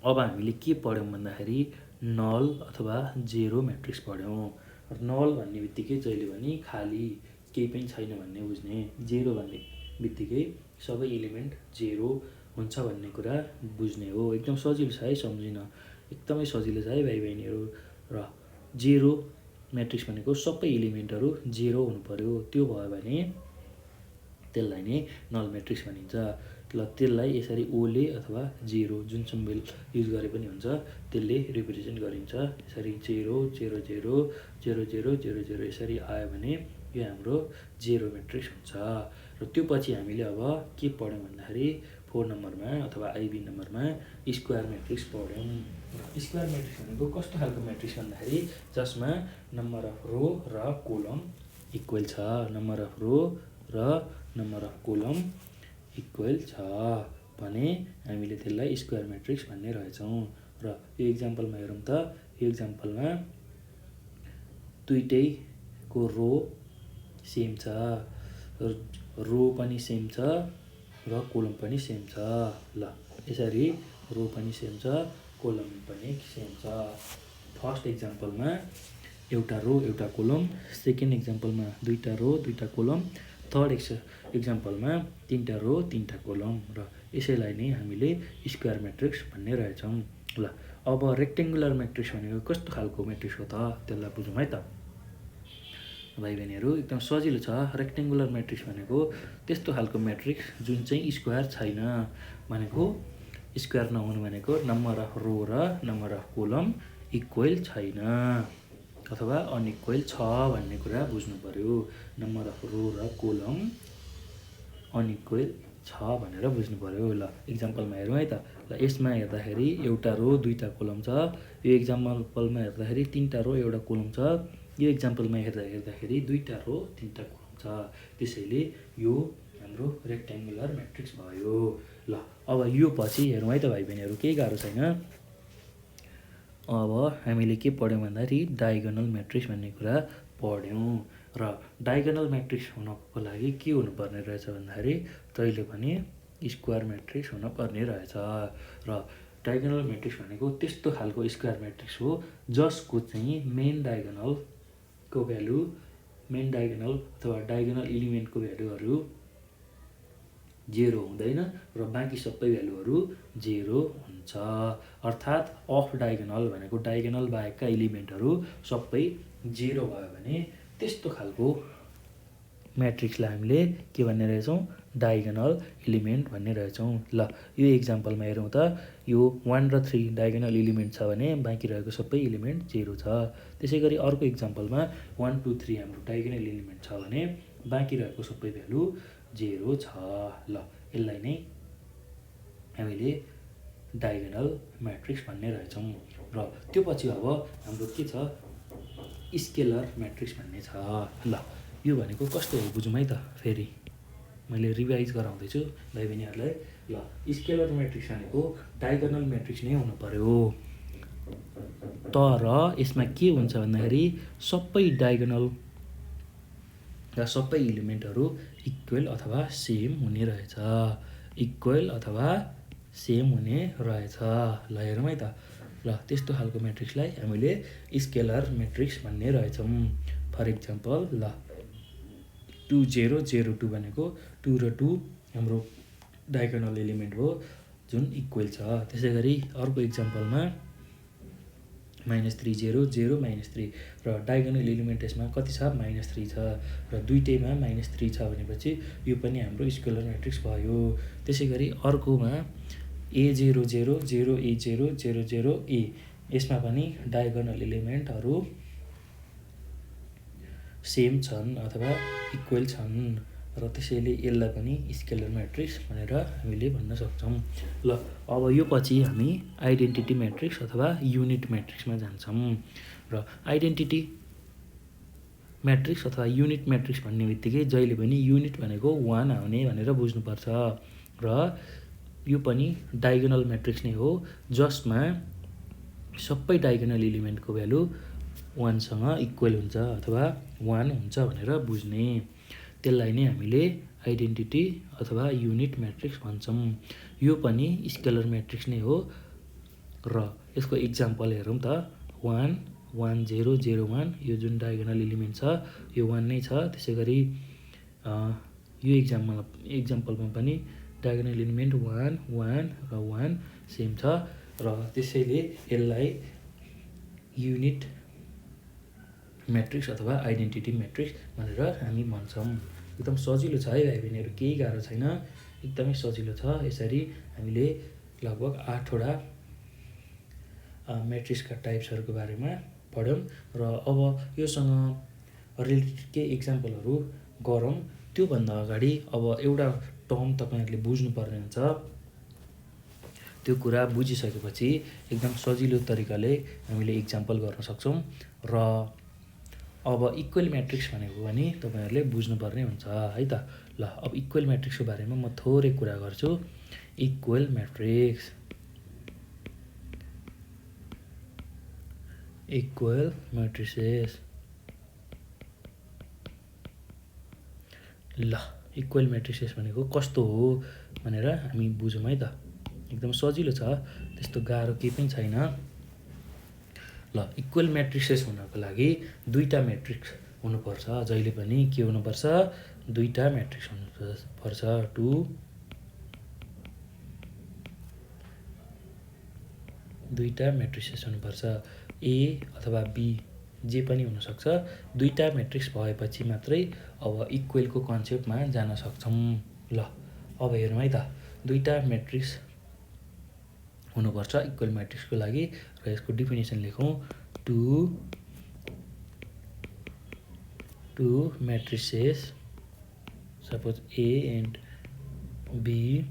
अब हामीले के पढ्यौँ भन्दाखेरि नल अथवा जेरो म्याट्रिक्स पढ्यौँ। नल भन्ने बित्तिकै जहिले पनि खाली केही पनि छैन भन्ने बुझ्ने, जेरो भन्ने बित्तिकै सबै एलिमेन्ट जेरो हुन्छ भन्ने कुरा बुझ्ने हो। एकदम सजिलो छ है, सम्झिन एकदमै सजिलो छ है भाइ बहिनीहरू। र जेरो म्याट्रिक्स भनेको सबै एलिमेन्टहरू जेरो हुनु पर्यो, त्यो भयो भने त्यसलाई नै नल म्याट्रिक्स भनिन्छ। ल त्यसलाई यसरी ओले अथवा जेरो जुन सिम्बल युज गरे पनि हुन्छ त्यसले रिप्रेजेन्ट गरिन्छ। यसरी 0 0 0 0 0 0 0 यसरी आयो भने यो हाम्रो जेरो म्याट्रिक्स हुन्छ। र त्यो पछि हामीले अब के पढ्यौँ भन्दाखेरि 4 नम्बरमा अथवा आइबी नम्बरमा स्क्वायर म्याट्रिक्स पढ्यौँ। स्क्वायर म्याट्रिक्स भनेको कस्तो खालको म्याट्रिक्स भन्दाखेरि जसमा नम्बर अफ रो र कोलम इक्वल छ, नम्बर अफ रो र नम्बर अफ कोलम इक्वल छ भने हामीले त्यसलाई स्क्वायर म्याट्रिक्स भन्ने रहेछौँ। र यो इक्जाम्पलमा हेरौँ त। यो इक्जाम्पलमा दुईटैको रो सेम छ, रो पनि सेम छ र कोलम पनि सेम छ। ल यसरी रो पनि सेम छ, कोलम पनि सेम छ। फर्स्ट इक्जाम्पलमा एउटा रो एउटा कोलम, सेकेन्ड इक्जाम्पलमा दुईटा रो दुईटा कोलम, थर्ड इक्जाम्पलमा 3टा रो 3टा कोलम। र यसैलाई नै हामीले स्क्वायर म्याट्रिक्स भन्ने रहेछौँ। ल अब रेक्टेङ्गुलर म्याट्रिक्स भनेको कस्तो खालको म्याट्रिक्स हो त त्यसलाई बुझौँ है त भाइ बहिनीहरू। एकदम सजिलो छ। रेक्टेङ्गुलर म्याट्रिक्स भनेको त्यस्तो खालको म्याट्रिक्स जुन चाहिँ स्क्वायर छैन, भनेको स्क्वायर नहुनु भनेको नम्बर अफ रो र नम्बर अफ कोलम इक्वल छैन अथवा अनइक्वल छ भन्ने कुरा बुझ्नु पर्यो। नम्बर अफ रो र कोलम अनइक्वल छ भनेर बुझ्नु पर्यो। ल इक्जाम्पलमा हेरौँ है त। ल यसमा हेर्दाखेरि एउटा रो दुईटा कोलम छ, यो इक्जाम्पलमा हेर्दाखेरि 3टा रो एउटा कोलम छ, यो इक्जाम्पलमा हेर्दाखेरि 2टा रो 3टा कोलम छ। त्यसैले यो हाम्रो रेक्ट्याङ्गुलर म्याट्रिक्स भयो। ल अब यो पछि हेरौँ है त भाइ बहिनीहरू, केही गाह्रो छैन। अब हामीले के पढ्यौँ भन्दाखेरि डायगोनल म्याट्रिक्स भन्ने कुरा पढ्यौँ। र डायगोनल म्याट्रिक्स हुनको लागि के हुनुपर्ने रहेछ भन्दाखेरि जहिले पनि स्क्वायर म्याट्रिक्स हुनुपर्ने रहेछ। र डायगोनल म्याट्रिक्स भनेको त्यस्तो खालको स्क्वायर म्याट्रिक्स हो जसको चाहिँ मेन डायगोनलको भ्यालु, मेन डायगोनल अथवा डायगोनल इलिमेन्टको भ्यालुहरू 0 हुँदैन र बाँकी सबै भ्यालुहरू 0 हुन्छ। अर्थात् अफ डायगोनल भनेको डायगोनल बाहेकका इलिमेन्टहरू सबै 0 भयो भने त्यस्तो खालको म्याट्रिक्सलाई हामीले के भन्ने रहेछौँ, डायगोनल इलिमेन्ट भन्ने रहेछौँ। ल यो इक्जाम्पलमा हेरौँ त, यो 1 र 3 डायगोनल इलिमेन्ट छ भने बाँकी रहेको सबै इलिमेन्ट 0 छ। त्यसै गरी अर्को इक्जाम्पलमा 1 2 3 हाम्रो डायगोनल इलिमेन्ट छ भने बाँकी रहेको सबै भ्यालु 0 छ। ल यसलाई नै हामीले डायगोनल म्याट्रिक्स भन्ने रहेछौँ। र त्यो पछि अब हाम्रो के छ, स्केलर म्याट्रिक्स भन्ने छ। ल यो भनेको कस्तो हो बुझौँ है त, फेरि मैले रिभाइज गराउँदैछु भाइ बहिनीहरूलाई। ल स्केलर म्याट्रिक्स भनेको डायगोनल म्याट्रिक्स नै हुनु पर्यो, तर यसमा के हुन्छ भन्दाखेरि सबै डायगोनल र सबै इलिमेन्टहरू इक्वल अथवा सेम हुने रहेछ, इक्वल अथवा सेम हुने रहेछ। ल हेरौँ है त। ल त्यस्तो खालको म्याट्रिक्सलाई हामीले स्केलर म्याट्रिक्स भन्ने रहेछौँ। फर इक्जाम्पल, ल 2 0 0 2 भनेको 2 र 2 हाम्रो डायगोनल इलिमेन्ट हो जुन इक्वल छ। त्यसै गरी अर्को इक्जाम्पलमा -3 0 0 -3 र डायगोनल इलिमेन्ट यसमा कति छ, -3 छ र दुईटैमा -3 छ भनेपछि यो पनि हाम्रो स्केलर म्याट्रिक्स भयो। त्यसै गरी अर्कोमा A0 0 0 A0 0 0 A, यसमा पनि डायगोनल इलिमेन्टहरू सेम छन् अथवा इक्वल छन् र त्यसैले यसलाई पनि स्केलर म्याट्रिक्स भनेर हामीले भन्न सक्छौँ। ल अब यो पछि हामी आइडेन्टिटी म्याट्रिक्स अथवा युनिट म्याट्रिक्समा जान्छौँ। र आइडेन्टिटी म्याट्रिक्स अथवा युनिट म्याट्रिक्स भन्ने बित्तिकै जहिले पनि युनिट भनेको 1 आउने भनेर बुझ्नुपर्छ। र यो पनि डायगोनल म्याट्रिक्स नै हो जसमा सबै डायगोनल इलिमेन्टको भ्यालु 1 सँग इक्वल हुन्छ अथवा 1 हुन्छ भनेर बुझ्ने, त्यसलाई नै हामीले आइडेन्टिटी अथवा युनिट म्याट्रिक्स भन्छौँ। यो पनि स्केलर म्याट्रिक्स नै हो र यसको इक्जाम्पल हेरौँ त, 1 1 0 0 1 यो जुन डायगोनल इलिमेन्ट छ यो 1 नै छ। त्यसै गरी यो इक्जाम्पलमा पनि डायगोनल इलिमेन्ट 1 1 र 1 सेम छ र त्यसैले यसलाई युनिट म्याट्रिक्स अथवा आइडेन्टिटी म्याट्रिक्स भनेर हामी भन्छौँ। एकदम सजिलो छ है भाइ बहिनीहरू, केही गाह्रो छैन, एकदमै सजिलो छ। यसरी हामीले लगभग 8वटा म्याट्रिक्सका टाइप्सहरूको बारेमा पढ्यौँ र अब योसँग रिलेटेड केही इक्जाम्पलहरू गरौँ। त्योभन्दा अगाडि अब एउटा टर्म तपाईँहरूले बुझ्नुपर्ने हुन्छ। त्यो कुरा बुझिसकेपछि एकदम सजिलो तरिकाले हामीले इक्जाम्पल गर्न सक्छौँ। र अब इक्वल म्याट्रिक्स भनेको पनि तपाईँहरूले बुझ्नुपर्ने हुन्छ है त। ल अब इक्वल म्याट्रिक्सको बारेमा म थोरै कुरा गर्छु। Equal matrix, equal matrices. ल इक्वल म्याट्रिसेस भनेको कस्तो हो भनेर हामी बुझौँ है त। एकदम सजिलो छ, त्यस्तो गाह्रो केही पनि छैन। ल इक्वल म्याट्रिसेस हुनको लागि दुईटा म्याट्रिक्स हुनुपर्छ, जहिले पनि के हुनुपर्छ, दुईटा म्याट्रिक्स हुनुपर्छ। दुईटा म्याट्रिसेस हुनुपर्छ, ए अथवा बी जे पनि हुनसक्छ। दुईटा म्याट्रिक्स भएपछि मात्रै अब इक्वलको कन्सेप्टमा जान सक्छौँ। ल अब हेरौँ है त, दुईटा म्याट्रिक्स हुनुपर्छ इक्वल म्याट्रिक्सको लागि र यसको डिफिनेसन लेखौँ। Two matrices suppose A and B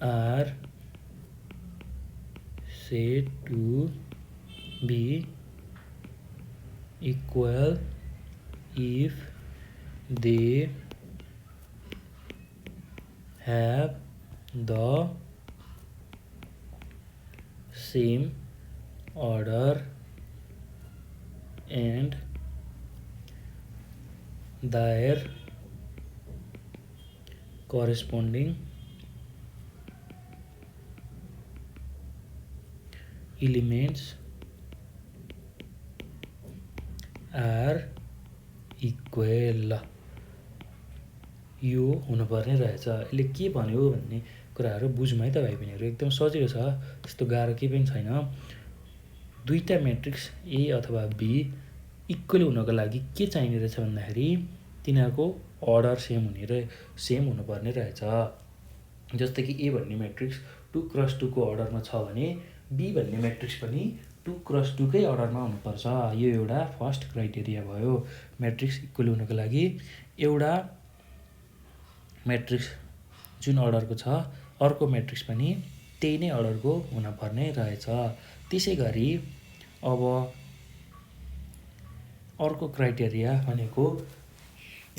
are said to be equal if they have the same order and their corresponding elements are equal। यो हुनुपर्ने रहेछ। यसले के भन्यो भन्ने कुराहरू बुझौँ है त भाइ बहिनीहरू। एकदम सजिलो छ, त्यस्तो गाह्रो केही पनि छैन। दुईवटा म्याट्रिक्स ए अथवा बी इक्वल हुनको लागि के चाहिने रहेछ भन्दाखेरि तिनीहरूको अर्डर सेम हुनुपर्ने रहेछ। जस्तै कि ए भन्ने म्याट्रिक्स 2x2 को अर्डरमा छ भने बी भन्ने म्याट्रिक्स पनि 2x2 कै अर्डरमा हुनुपर्छ। यो एउटा फर्स्ट क्राइटेरिया भयो। म्याट्रिक्स इक्वल हुनको लागि एउटा म्याट्रिक्स जुन अर्डरको छ अर्को म्याट्रिक्स पनि त्यही नै अर्डरको हुनपर्ने रहेछ। त्यसै गरी अब अर्को क्राइटेरिया भनेको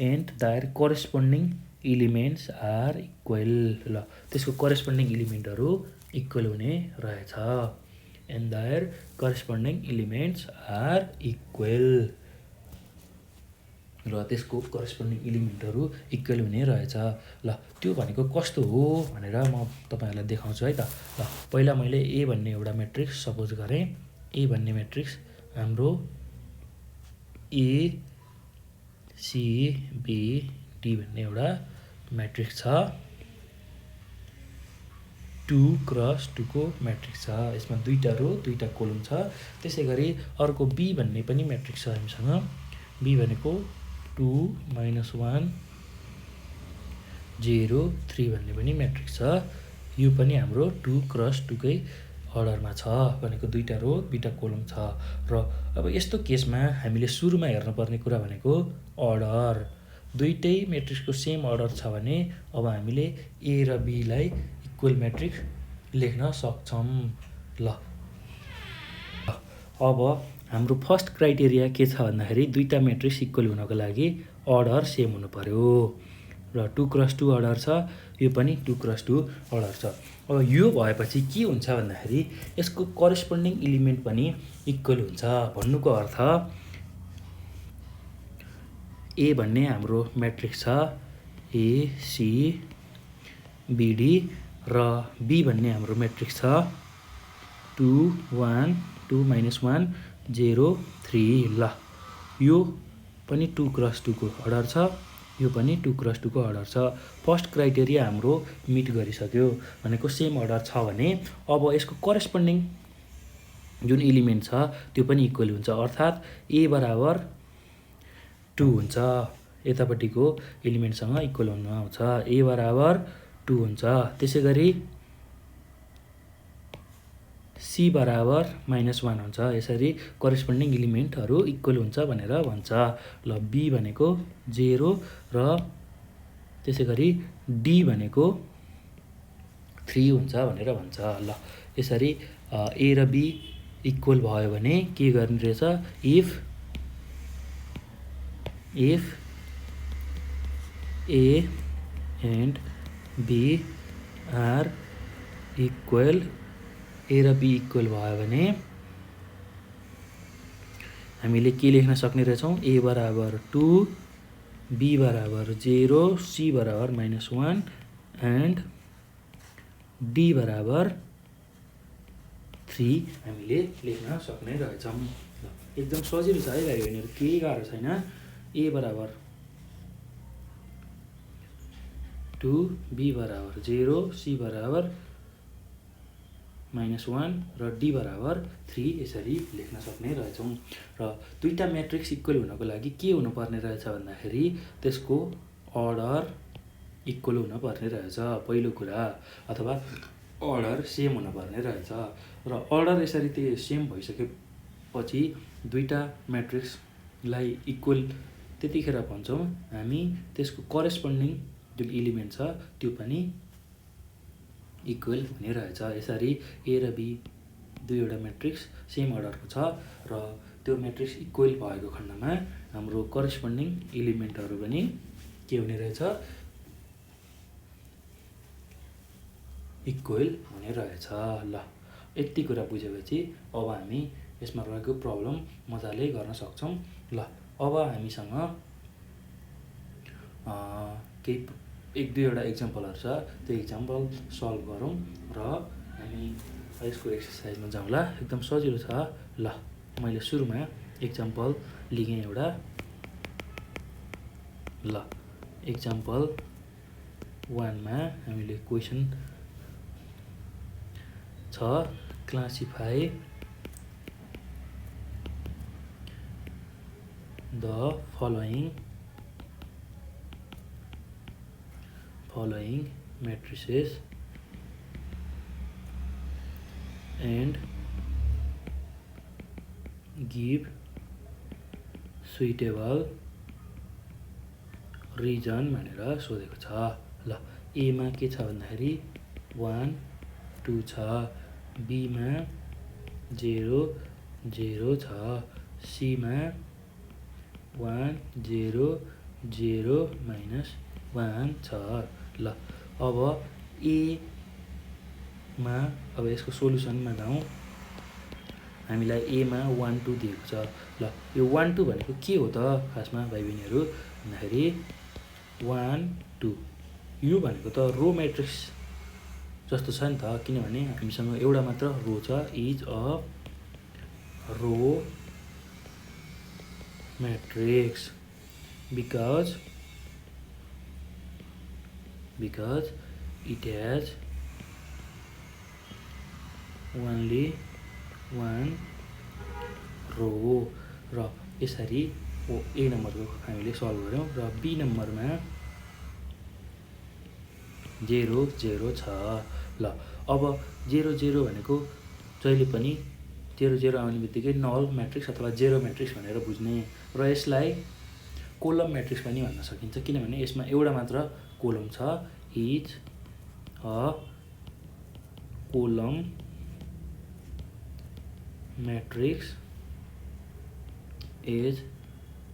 and their corresponding elements are equal. ल त्यसको करेस्पोन्डिङ एलिमेन्टहरू इक्वल हुने रहेछ। And their corresponding elements are equal, र त्यसको करेस्पोन्डिङ एलिमेन्टहरू इक्वल हुने रहेछ। ल त्यो भनेको कस्तो हो भनेर म तपाईँहरूलाई देखाउँछु है त। ल पहिला मैले ए भन्ने एउटा म्याट्रिक्स सपोज गरेँ। ए भन्ने म्याट्रिक्स हाम्रो ए सी बी डी भन्ने एउटा म्याट्रिक्स छ। 2x2 को म्याट्रिक्स छ। यसमा दुईवटा रो दुईवटा कोलम छ। त्यसै गरी अर्को बी भन्ने पनि म्याट्रिक्स छ हामीसँग। बी भनेको 2 - 1 0 3 भन्ने पनि म्याट्रिक्स छ। यो पनि हाम्रो 2x2 कै अर्डरमा छ भनेको दुईवटा रो दुईवटा कोलम छ। र अब यस्तो केसमा हामीले सुरुमा हेर्नुपर्ने कुरा भनेको अर्डर। दुईटै म्याट्रिक्सको सेम अर्डर छ भने अब हामीले ए र बीलाई इक्वल म्याट्रिक्स लेख्न सक्छौँ। ल अब हाम्रो फर्स्ट क्राइटेरिया के छ भन्दाखेरि दुईवटा म्याट्रिक्स इक्वल हुनको लागि अर्डर सेम हुनु पर्यो। र 2x2 अर्डर छ, यो पनि 2x2 अर्डर छ। अब यो भएपछि के हुन्छ भन्दाखेरि यसको करेस्पोन्डिङ एलिमेन्ट पनि इक्वल हुन्छ। भन्नुको अर्थ ए भन्ने हाम्रो म्याट्रिक्स छ ए सी बी डी, र बी भन्ने हाम्रो म्याट्रिक्स छ 2 1 2 - 1 0 3। ल यो पनि 2x2 को अर्डर छ, यो पनि 2x2 को अर्डर छ। फर्स्ट क्राइटेरिया हाम्रो मिट गरिसक्यो भनेको सेम अर्डर छ भने अब यसको करेस्पोन्डिङ जुन एलिमेन्ट छ त्यो पनि इक्वल हुन्छ। अर्थात् ए बराबर 2 हुन्छ, यतापट्टिको एलिमेन्टसँग इक्वल हुन आउँछ। ए बराबर 2 हुन्छ। त्यसै गरी सी बराबर -1 हुन्छ। यसरी करेस्पोन्डिङ एलिमेन्टहरू इक्वल हुन्छ भनेर भन्छ। ल बी भनेको 0 र त्यसै गरी डी भनेको 3 हुन्छ भनेर भन्छ। ल यसरी ए र बी इक्वल भयो भने के गर्ने रहेछ, if A and B are equal, A र बी इक्वल भयो भने हामीले के लेख्न सक्ने रहेछौँ, ए बराबर 2 बी बराबर 0 सी बराबर -1 एन्ड डी बराबर 3 हामीले लेख्न सक्ने रहेछौँ। एकदम सजिलो छ है भाइ बहिनीहरू, केही गाह्रो छैन। ए बराबर 2 बी बराबर 0 सी बराबर -1 र डी बराबर 3 यसरी लेख्न सक्ने रहेछौँ। र दुईवटा म्याट्रिक्स इक्वल हुनको लागि के हुनुपर्ने रहेछ भन्दाखेरि त्यसको अर्डर इक्वल हुनुपर्ने रहेछ पहिलो कुरा, अथवा अर्डर सेम हुनुपर्ने रहेछ। र अर्डर यसरी त्यो सेम भइसकेपछि दुईवटा म्याट्रिक्सलाई इक्वल त्यतिखेर भन्छौँ हामी त्यसको करेस्पोन्डिङ जुन एलिमेन्ट छ त्यो पनि इक्वल हुने रहेछ। यसरी ए र बी दुईवटा म्याट्रिक्स सेम अर्डरको छ र त्यो म्याट्रिक्स इक्वल भएको खण्डमा हाम्रो करेस्पोन्डिङ एलिमेन्टहरू पनि के हुने रहेछ, इक्वल हुने रहेछ। ल यति कुरा बुझेपछि अब हामी यसमा रहेको प्रब्लम मजाले गर्न सक्छौँ। ल अब हामीसँग केही 1-2वटा एक्जाम्पलहरू छ, त्यो एक्जाम्पल सल्भ गरौँ र हामी यसको एक्सर्साइजमा जाउँला। एकदम सजिलो छ। ल मैले सुरुमा एक्जाम्पल लिएँ एउटा। ल एक्जाम्पल 1मा हामीले क्वेसन छ, classify the following matrices and give suitable reason भनेर सोधेको छ। ल एमा के छ भन्दाखेरि 1 2 छ, बीमा 0 0 छ, सीमा 1 0 0 -1 छ। ल अब एमा अब यसको सोलुसनमा जाउँ। हामीलाई एमा 1 2 दिएको छ। ल यो 1 2 भनेको के हो त खासमा भाइ बहिनीहरू भन्दाखेरि 1 2 यो भनेको त रो म्याट्रिक्स जस्तो छ नि त, किनभने हामीसँग एउटा मात्र रो छ, is a row matrix because it has only one row। र यसरी ए नम्बरको हामीले सल्भ गऱ्यौँ र बी नम्बरमा 0 0 छ। ल अब 0 0 भनेको जहिले पनि 0 0 आउने बित्तिकै नल म्याट्रिक्स अथवा जेरो म्याट्रिक्स भनेर बुझ्ने र यसलाई कोलम म्याट्रिक्स पनि भन्न सकिन्छ, किनभने यसमा एउटा मात्र कोलम छ, is a column matrix as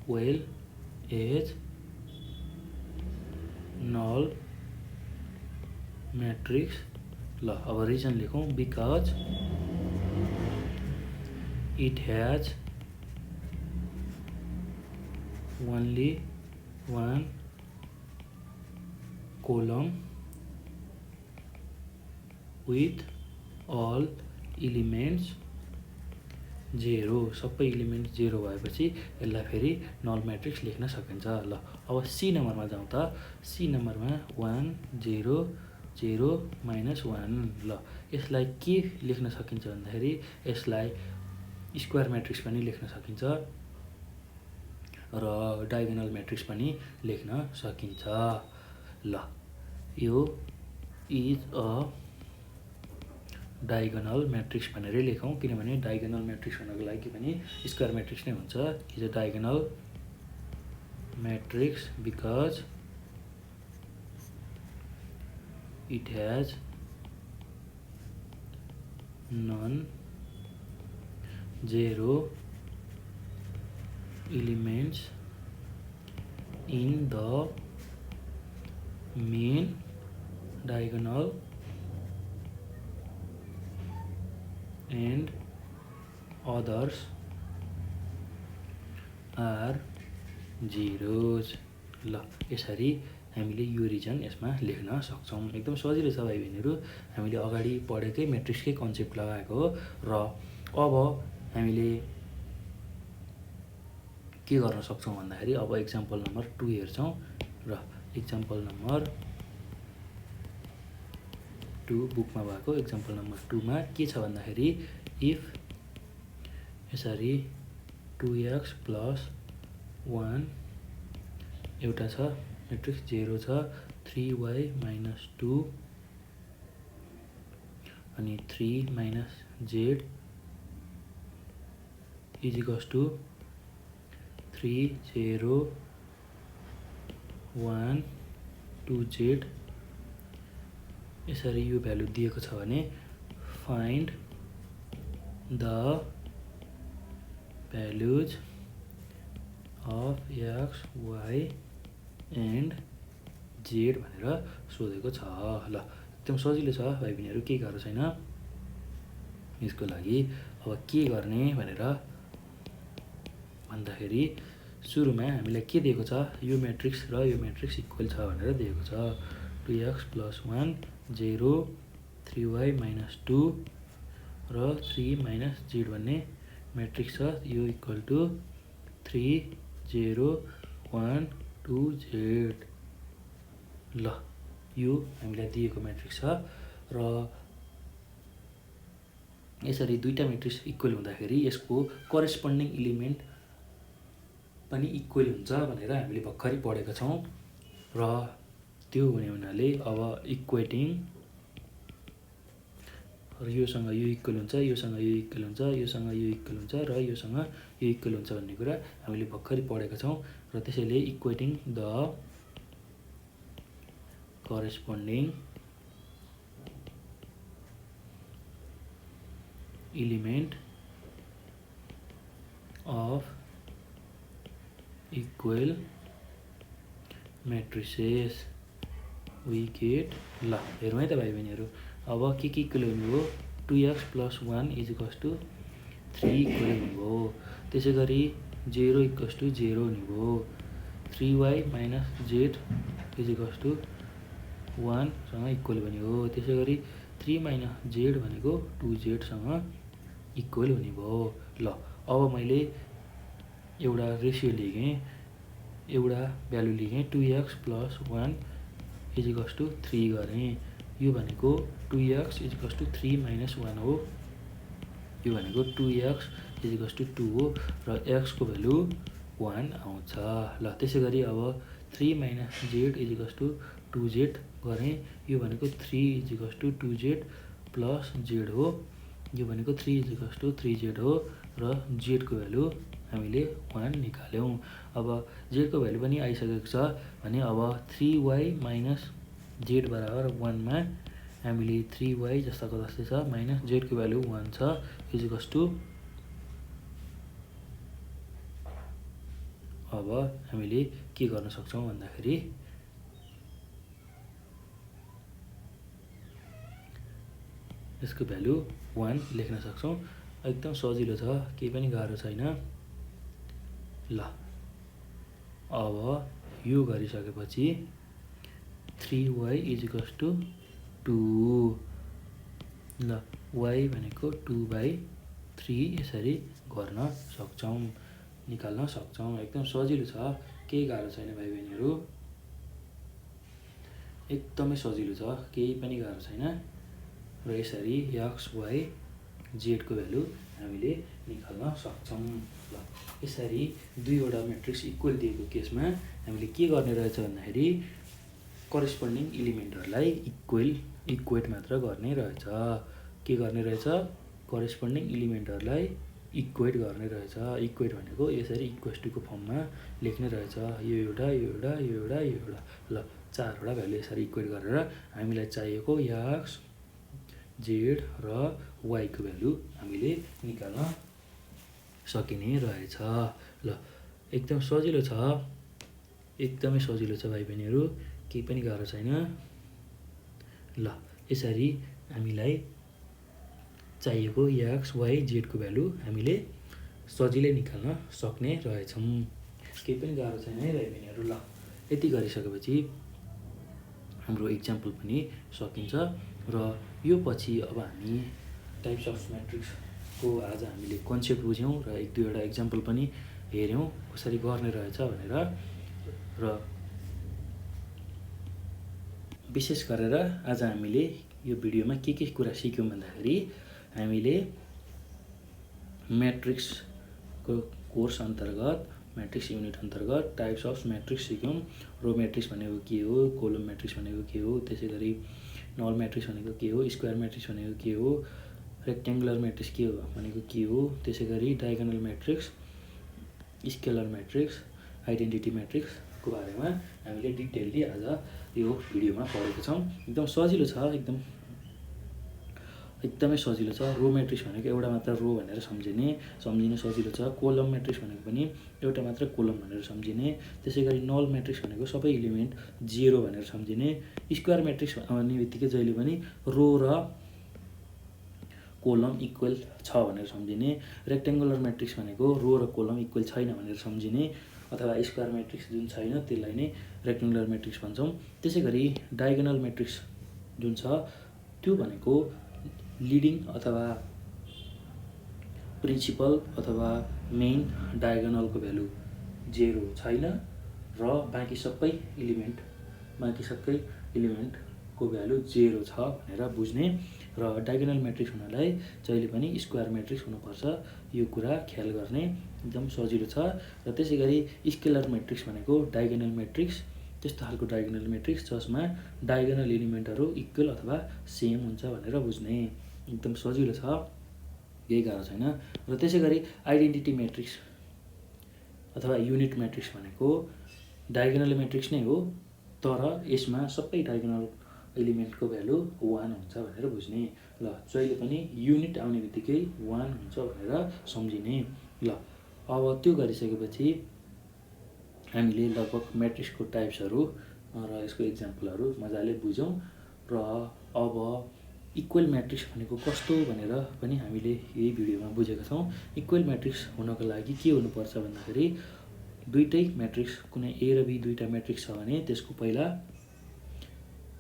well as null matrix. ल अब रिजन लेखौँ, because it has only one column with all elements 0। सबै इलिमेन्ट 0 भएपछि यसलाई फेरि नल म्याट्रिक्स लेख्न सकिन्छ। ल अब सी नम्बरमा जाउँ त। सी नम्बरमा 1 0 0 -1। ल यसलाई के लेख्न सकिन्छ भन्दाखेरि यसलाई स्क्वायर म्याट्रिक्स पनि लेख्न सकिन्छ र डायगोनल म्याट्रिक्स पनि लेख्न सकिन्छ। ल यो इज अ डायगोनल म्याट्रिक्स भनेरै लेखौँ, किनभने डायगोनल म्याट्रिक्स भन्नको लागि पनि स्क्वायर म्याट्रिक्स नै हुन्छ। Is a diagonal matrix because it has non zero elements in the main diagonal and others are zeros। ल यसरी हामीले यो रिजन यसमा लेख्न सक्छौँ। एकदम सजिलो छ भाइ बहिनीहरू, हामीले अगाडि पढेकै म्याट्रिक्सकै कन्सेप्ट लगाएको हो। र अब हामीले के गर्न सक्छौँ भन्दाखेरि अब एक्जाम्पल नम्बर 2 हेर्छौँ। र एक्जाम्पल नम्बर 2 बुकमा भएको एक्जाम्पल नम्बर 2 मा के छ भन्दाखेरि इफ यसरी 2x + 1 एउटा छ म्याट्रिक्स 0 छ, 3y - 2 अनि 3 - z = 3 0 1 2z। यसरी यो भ्यालु दिएको छ भने find the values of x y and z भनेर सोधेको छ। ल एकदम सजिलो छ भाइ बहिनीहरू, केही गाह्रो छैन। यसको लागि अब के गर्ने भनेर भन्दाखेरि सुरुमा हामीलाई के दिएको छ, यो म्याट्रिक्स र यो म्याट्रिक्स इक्वल छ भनेर दिएको छ। 2x + 1 0 3y - 2 र 3 - z भन्ने म्याट्रिक्स छ। यो इक्वल टु 3 0 1 2 z। ल यो हामीलाई दिएको म्याट्रिक्स छ र यसरी दुईटा म्याट्रिक्स इक्वल हुँदाखेरि यसको करेस्पोन्डिङ इलिमेन्ट पनि इक्वल हुन्छ भनेर हामीले भर्खरै पढेका छौँ र त्यो हुने हुनाले अब इक्वेटिङ योसँग यो इक्वल हुन्छ, योसँग यो इक्वल हुन्छ, योसँग यो इक्वल हुन्छ र योसँग यो इक्वल हुन्छ भन्ने कुरा हामीले भर्खरै पढेका छौँ र त्यसैले equating the corresponding element of equal matrices we get। ल हेरौँ है त भाइ बहिनीहरू, अब के इक्वल हुने हो, 2x + 1 = 3 इक्वल हुने हो। त्यसै गरी 0 = 0 हुने हो। 3y - z = 1 सँग इक्वल हुने हो। त्यसै गरी 3 - z भनेको 2z सँग इक्वल हुने भयो। ल अब मैले एउटा रेसियो लिएँ, एउटा भ्यालु लिएँ, 2x + 1 = 3 गरेँ। यो भनेको 2x = 3 - 1 हो। यो भनेको 2x = 2 हो र x को भ्यालु 1 आउँछ। ल त्यसै गरी अब 3 - z = 2z गरेँ। यो भनेको 3 = 2z + z हो। यो भनेको 3 = 3z हो र z को भ्यालु हामीले 1 निकाल्यौँ। अब z को भ्यालु पनि आइसकेको छ भने अब 3y - z = 1 मा हामीले 3y जस्ताको जस्तै छ माइनस z को भ्यालु 1 छ = अब हामीले के गर्न सक्छौँ भन्दाखेरि यसको भ्यालु 1 लेख्न सक्छौँ। एकदम सजिलो छ, केही पनि गाह्रो छैन। ल अब यो गरिसकेपछि 3y = 2। ल y भनेको 2/3 यसरी गर्न सक्छौँ, निकाल्न सक्छौँ। एकदम सजिलो छ, केही गाह्रो छैन भाइ बहिनीहरू, एकदमै सजिलो छ, केही पनि गाह्रो छैन। र यसरी x, y, z को भ्यालु हामीले निकाल्न सक्छौँ। ल यसरी दुईवटा म्याट्रिक्स इक्वल दिएको केसमा हामीले के गर्ने रहेछ भन्दाखेरि करेस्पोन्डिङ इलिमेन्टहरूलाई इक्वेट मात्र गर्ने रहेछ। के गर्ने रहेछ, करेस्पोन्डिङ इलिमेन्टहरूलाई इक्वेट गर्ने रहेछ। इक्वेट भनेको यसरी इक्वेस्टुको फर्ममा लेख्ने रहेछ, यो एउटा यो एउटा यो एउटा यो एउटा। ल चारवटा भ्यालु यसरी इक्वेट गरेर हामीलाई चाहिएको x, z र y को भ्यालु हामीले निकाल्न सकिने रहेछ। ल एकदम सजिलो छ, एकदमै सजिलो छ भाइ बहिनीहरू, केही पनि गाह्रो छैन। ल यसरी हामीलाई चाहिएको x, y, z को भ्यालु हामीले सजिलै निकाल्न सक्ने रहेछौँ, केही पनि गाह्रो छैन है भाइ बहिनीहरू। ल यति गरिसकेपछि हाम्रो इक्जाम्पल पनि सकिन्छ र यो पछि अब हामी टाइप्स अफ म्याट्रिक्सको आज हामीले कन्सेप्ट बुझ्यौँ र एक दुईवटा इक्जाम्पल पनि हेऱ्यौँ कसरी गर्ने रहेछ भनेर। र विशेष गरेर आज हामीले यो भिडियोमा के कुरा सिक्यौँ भन्दाखेरि हामीले म्याट्रिक्सको कोर्स अन्तर्गत, म्याट्रिक्स युनिट अन्तर्गत टाइप्स अफ म्याट्रिक्स सिक्यौँ। रो म्याट्रिक्स भनेको के हो, कोलम म्याट्रिक्स भनेको के हो, त्यसै गरी नल म्याट्रिक्स भनेको के हो, स्क्वायर म्याट्रिक्स भनेको के हो, रेक्ट्याङ्गुलर म्याट्रिक्स के हो भनेको के हो, त्यसै गरी diagonal matrix, scalar matrix, identity म्याट्रिक्सको बारेमा हामीले डिटेलली आज यो भिडियोमा पढेको छौँ। एकदम सजिलो छ एकदम। एकदमै सजिलो छ। रो म्याट्रिक्स भनेको एउटा मात्र रो भनेर सम्झिन सजिलो छ। कोलम म्याट्रिक्स भनेको पनि एउटा मात्र कोलम भनेर सम्झिने। त्यसै गरी नल म्याट्रिक्स भनेको सबै इलिमेन्ट 0 भनेर सम्झिने। स्क्वायर म्याट्रिक्स भन्ने बित्तिकै जहिले पनि रो र कोलम इक्वल छ भनेर सम्झिने। रेक्टेङ्गुलर म्याट्रिक्स भनेको रो र कोलम इक्वल छैन भनेर सम्झिने, अथवा स्क्वायर म्याट्रिक्स जुन छैन त्यसलाई नै रेक्टेङ्गुलर म्याट्रिक्स भन्छौँ। त्यसै गरी डायगोनल म्याट्रिक्स जुन छ त्यो भनेको लिडिङ अथवा प्रिन्सिपल अथवा मेन डायगोनलको भ्यालु 0 छैन र बाँकी सबै इलिमेन्टको भ्यालु 0 छ भनेर बुझ्ने। र डायगोनल म्याट्रिक्स हुनलाई जहिले पनि स्क्वायर म्याट्रिक्स हुनुपर्छ, यो कुरा ख्याल गर्ने। एकदम सजिलो छ। र त्यसै गरी स्केलर म्याट्रिक्स भनेको डायगोनल म्याट्रिक्स, त्यस्तो खालको डायगोनल म्याट्रिक्स जसमा डायगोनल एलिमेन्टहरू इक्वल अथवा सेम हुन्छ भनेर बुझ्ने। एकदम सजिलो छ, केही गाह्रो छैन। र त्यसै गरी आइडेन्टिटी म्याट्रिक्स अथवा युनिट म्याट्रिक्स भनेको डायगोनल म्याट्रिक्स नै हो, तर यसमा सबै डायगोनल एलिमेन्टको भ्यालु 1 हुन्छ भनेर बुझ्ने। ल जहिले पनि युनिट आउने बित्तिकै 1 हुन्छ भनेर सम्झिने। ल अब त्यो गरिसकेपछि हामीले लगभग म्याट्रिक्सको टाइप्सहरू र यसको इक्जाम्पलहरू मजाले बुझ्यौँ। र अब इक्वल म्याट्रिक्स भनेको कस्तो भनेर पनि हामीले यही भिडियोमा बुझेका छौँ। इक्वल म्याट्रिक्स हुनको लागि के हुनुपर्छ भन्दाखेरि दुईटै म्याट्रिक्स, कुनै ए र बी दुईटा म्याट्रिक्स छ भने त्यसको पहिला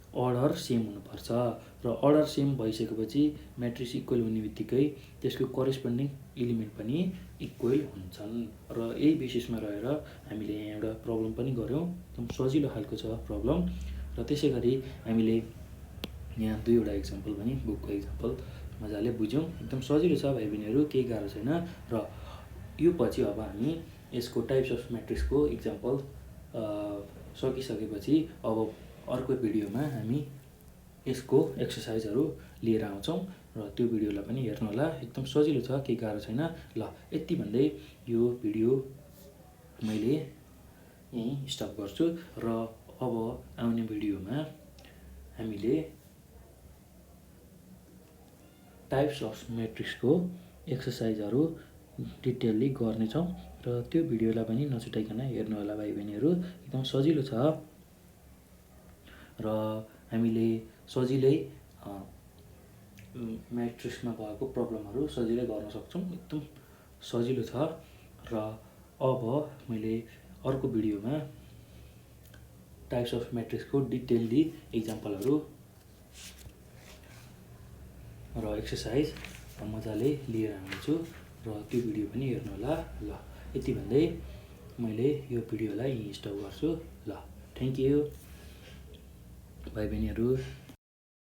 अर्डर सेम हुनुपर्छ। र अर्डर सेम भइसकेपछि म्याट्रिक्स इक्वल हुने बित्तिकै त्यसको करेस्पोन्डिङ इलिमेन्ट पनि इक्वल हुन्छन्। र यही बेसिसमा रहेर हामीले यहाँ एउटा प्रब्लम पनि गऱ्यौँ, एकदम सजिलो खालको छ प्रब्लम। र त्यसै गरी हामीले यहाँ दुईवटा इक्जाम्पल पनि, बुकको इक्जाम्पल मजाले बुझ्यौँ। एकदम सजिलो छ भाइ बहिनीहरू, केही गाह्रो छैन। र यो पछि अब हामी यसको टाइप्स अफ म्याट्रिक्सको इक्जाम्पल सकिसकेपछि अब अर्को भिडियोमा हामी यसको एक्सर्साइजहरू लिएर आउँछौँ र त्यो भिडियोलाई पनि हेर्नुहोला। एकदम सजिलो छ, केही गाह्रो छैन। ल यति भन्दै यो भिडियो मैले यहीँ स्टप गर्छु र अब आउने भिडियोमा हामीले टाइप्स अफ म्याट्रिक्सको एक्सर्साइजहरू डिटेलली गर्नेछौँ र त्यो भिडियोलाई पनि नछुटाइकन हेर्नुहोला भाइ बहिनीहरू, एकदम सजिलो छ। र हामीले सजिलै म्याट्रिक्समा भएको प्रब्लमहरू सजिलै गर्न सक्छौँ, एकदम सजिलो छ। र अब मैले अर्को भिडियोमा टाइप्स अफ म्याट्रिक्सको डिटेलली इक्जाम्पलहरू र एक्सर्साइज मजाले लिएर आउँछु र त्यो भिडियो पनि हेर्नुहोला। ल यति भन्दै मैले यो भिडियोलाई यहीँ स्टप गर्छु। ल थ्याङ्क यू भाइ बहिनीहरू।